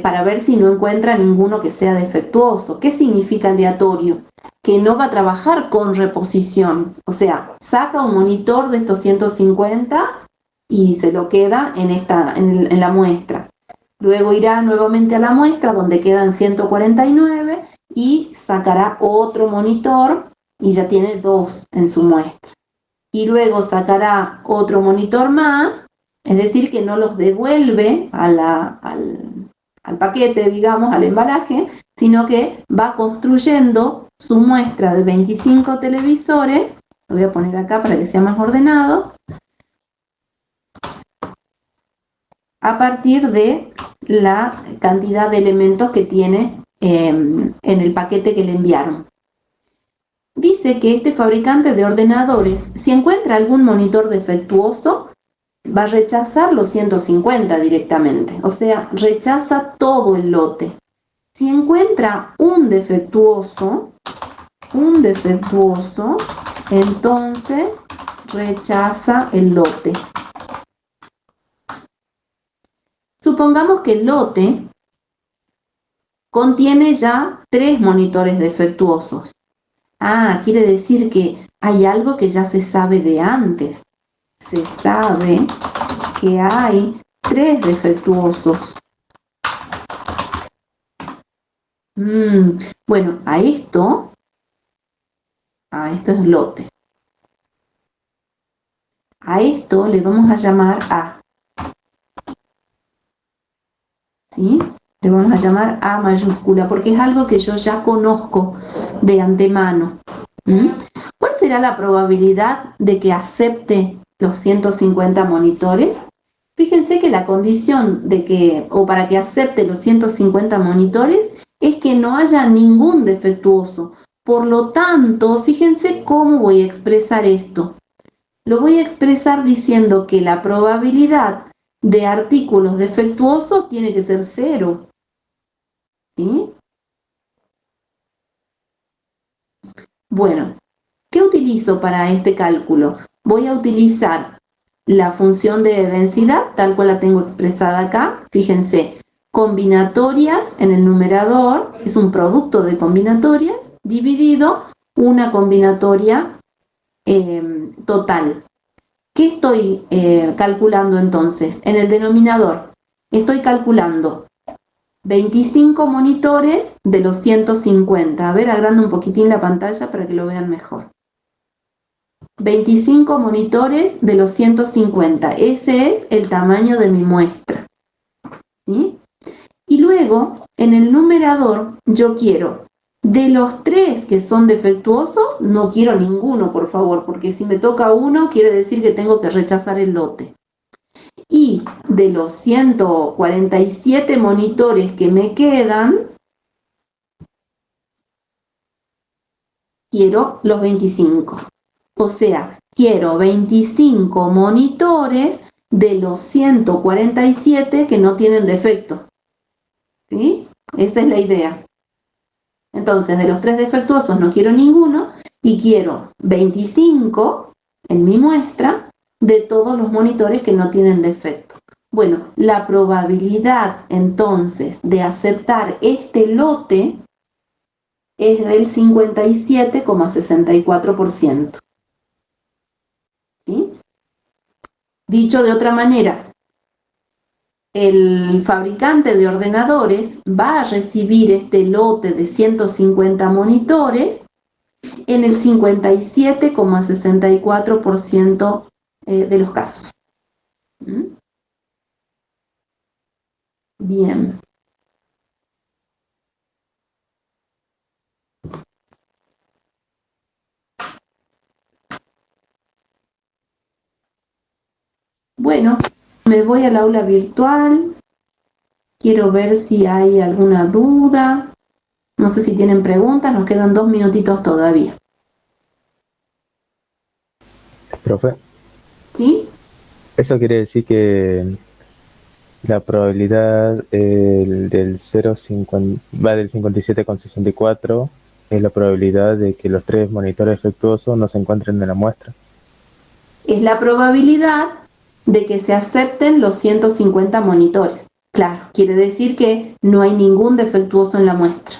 para ver si no encuentra ninguno que sea defectuoso. ¿Qué significa aleatorio? Que no va a trabajar con reposición. O sea, saca un monitor de estos 150 y se lo queda en la muestra. Luego irá nuevamente a la muestra donde quedan 149 y sacará otro monitor y ya tiene 2 en su muestra. Y luego sacará otro monitor más, es decir, que no los devuelve al paquete, digamos, al embalaje, sino que va construyendo su muestra de 25 televisores. Lo voy a poner acá para que sea más ordenado. A partir de la cantidad de elementos que tiene en el paquete que le enviaron. Dice que este fabricante de ordenadores, si encuentra algún monitor defectuoso, va a rechazar los 150 directamente, o sea, rechaza todo el lote. Si encuentra un defectuoso, entonces rechaza el lote. Supongamos que el lote contiene ya 3 monitores defectuosos. Quiere decir que hay algo que ya se sabe de antes. Se sabe que hay 3 defectuosos. Bueno, a esto es lote. A esto le vamos a llamar A. ¿Sí? Le vamos a llamar A mayúscula, porque es algo que yo ya conozco de antemano. ¿Cuál será la probabilidad de que acepte los 150 monitores? Fíjense que la condición para que acepte los 150 monitores es que no haya ningún defectuoso. Por lo tanto, fíjense cómo voy a expresar esto. Lo voy a expresar diciendo que la probabilidad de artículos defectuosos tiene que ser 0. ¿Sí? Bueno, ¿qué utilizo para este cálculo? Voy a utilizar la función de densidad, tal cual la tengo expresada acá. Fíjense, combinatorias en el numerador, es un producto de combinatorias, dividido una combinatoria total. ¿Qué estoy calculando entonces? En el denominador estoy calculando 25 monitores de los 150. A ver, agrando un poquitín la pantalla para que lo vean mejor. 25 monitores de los 150. Ese es el tamaño de mi muestra. ¿Sí? Y luego, en el numerador, yo quiero, de los 3 que son defectuosos, no quiero ninguno, por favor, porque si me toca uno, quiere decir que tengo que rechazar el lote. Y de los 147 monitores que me quedan, quiero los 25. O sea, quiero 25 monitores de los 147 que no tienen defecto. ¿Sí? Esa es la idea. Entonces, de los 3 defectuosos no quiero ninguno y quiero 25 en mi muestra de todos los monitores que no tienen defecto. Bueno, la probabilidad entonces de aceptar este lote es del 57,64%. ¿Sí? Dicho de otra manera, el fabricante de ordenadores va a recibir este lote de 150 monitores en el 57,64% de los casos. ¿Mm? Bien. Bueno, me voy al aula virtual. Quiero ver si hay alguna duda. No sé si tienen preguntas, nos quedan 2 minutitos todavía. Profe, ¿Sí? eso quiere decir que la probabilidad del 0,50 va del 57,64 es la probabilidad de que los 3 monitores defectuosos no se encuentren en la muestra. Es la probabilidad de que se acepten los 150 monitores. Claro, quiere decir que no hay ningún defectuoso en la muestra.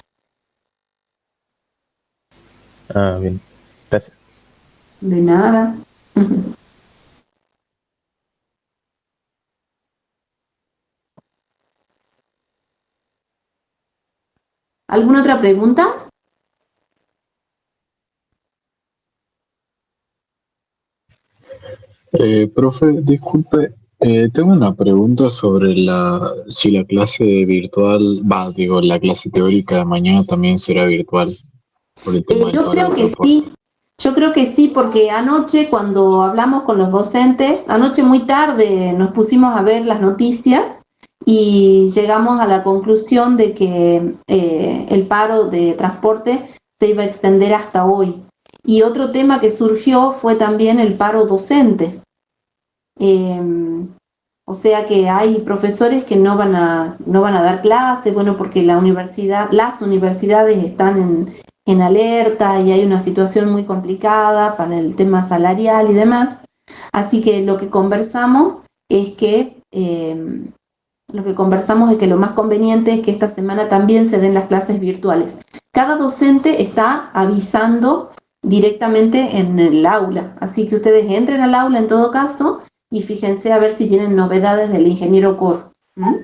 Ah, bien. Gracias. De nada. ¿Alguna otra pregunta? Profe, disculpe, tengo una pregunta sobre si la clase virtual, la clase teórica de mañana también será virtual por el tema del Yo paro creo de que transporte. sí. Yo creo que sí, porque anoche cuando hablamos con los docentes, anoche muy tarde nos pusimos a ver las noticias y llegamos a la conclusión de que el paro de transporte se iba a extender hasta hoy. Y otro tema que surgió fue también el paro docente. O sea que hay profesores que no van a dar clases, bueno, porque las universidades están en alerta y hay una situación muy complicada para el tema salarial y demás. Así que lo que conversamos es que lo más conveniente es que esta semana también se den las clases virtuales. Cada docente está avisando directamente en el aula, así que ustedes entren al aula en todo caso y fíjense a ver si tienen novedades del ingeniero Cor. ¿Mm?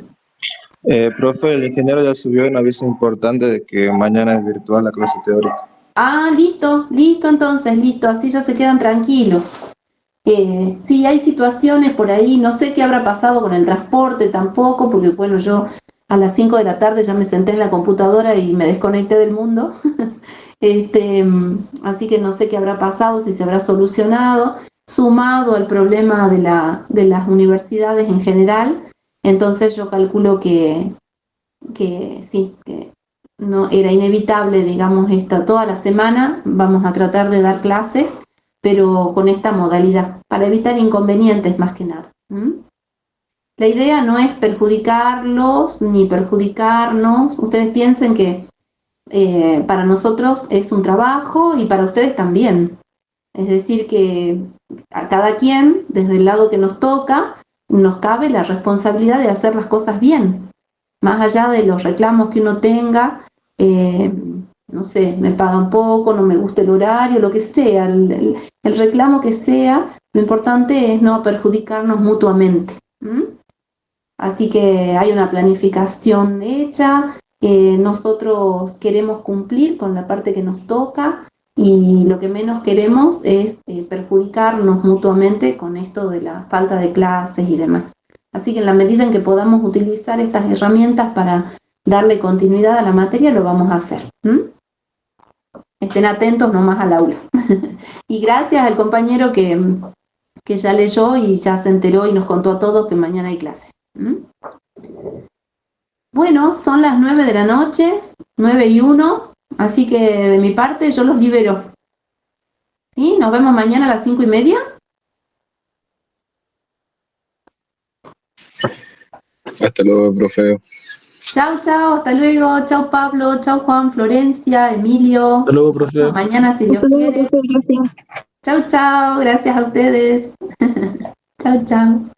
Profe, el ingeniero ya subió un aviso importante de que mañana es virtual la clase teórica. Ah, listo entonces, listo, así ya se quedan tranquilos. Sí, hay situaciones por ahí, no sé qué habrá pasado con el transporte tampoco, porque bueno, yo a las 5 de la tarde ya me senté en la computadora y me desconecté del mundo. Así que no sé qué habrá pasado, si se habrá solucionado, sumado al problema de las universidades en general. Entonces yo calculo que sí, que no era inevitable, digamos, toda la semana vamos a tratar de dar clases, pero con esta modalidad, para evitar inconvenientes más que nada. ¿Mm? La idea no es perjudicarlos ni perjudicarnos. Ustedes piensen que para nosotros es un trabajo y para ustedes también. Es decir, que a cada quien, desde el lado que nos toca, nos cabe la responsabilidad de hacer las cosas bien. Más allá de los reclamos que uno tenga, no sé, me pagan poco, no me gusta el horario, lo que sea, el reclamo que sea, lo importante es no perjudicarnos mutuamente. ¿Mm? Así que hay una planificación hecha, nosotros queremos cumplir con la parte que nos toca y lo que menos queremos es perjudicarnos mutuamente con esto de la falta de clases y demás. Así que en la medida en que podamos utilizar estas herramientas para darle continuidad a la materia, lo vamos a hacer. ¿Mm? Estén atentos nomás al aula. Y gracias al compañero que ya leyó y ya se enteró y nos contó a todos que mañana hay clase. ¿Mm? Bueno, son las 9 de la noche, 9:01, así que de mi parte yo los libero. ¿Sí? Nos vemos mañana a las 5:30. Hasta luego, profe. Chau, chau, hasta luego. Chau, Pablo. Chau, Juan, Florencia, Emilio. Hasta luego, profe. Mañana, si Dios quiere. Chau, chau. Gracias a ustedes. Chau, chau.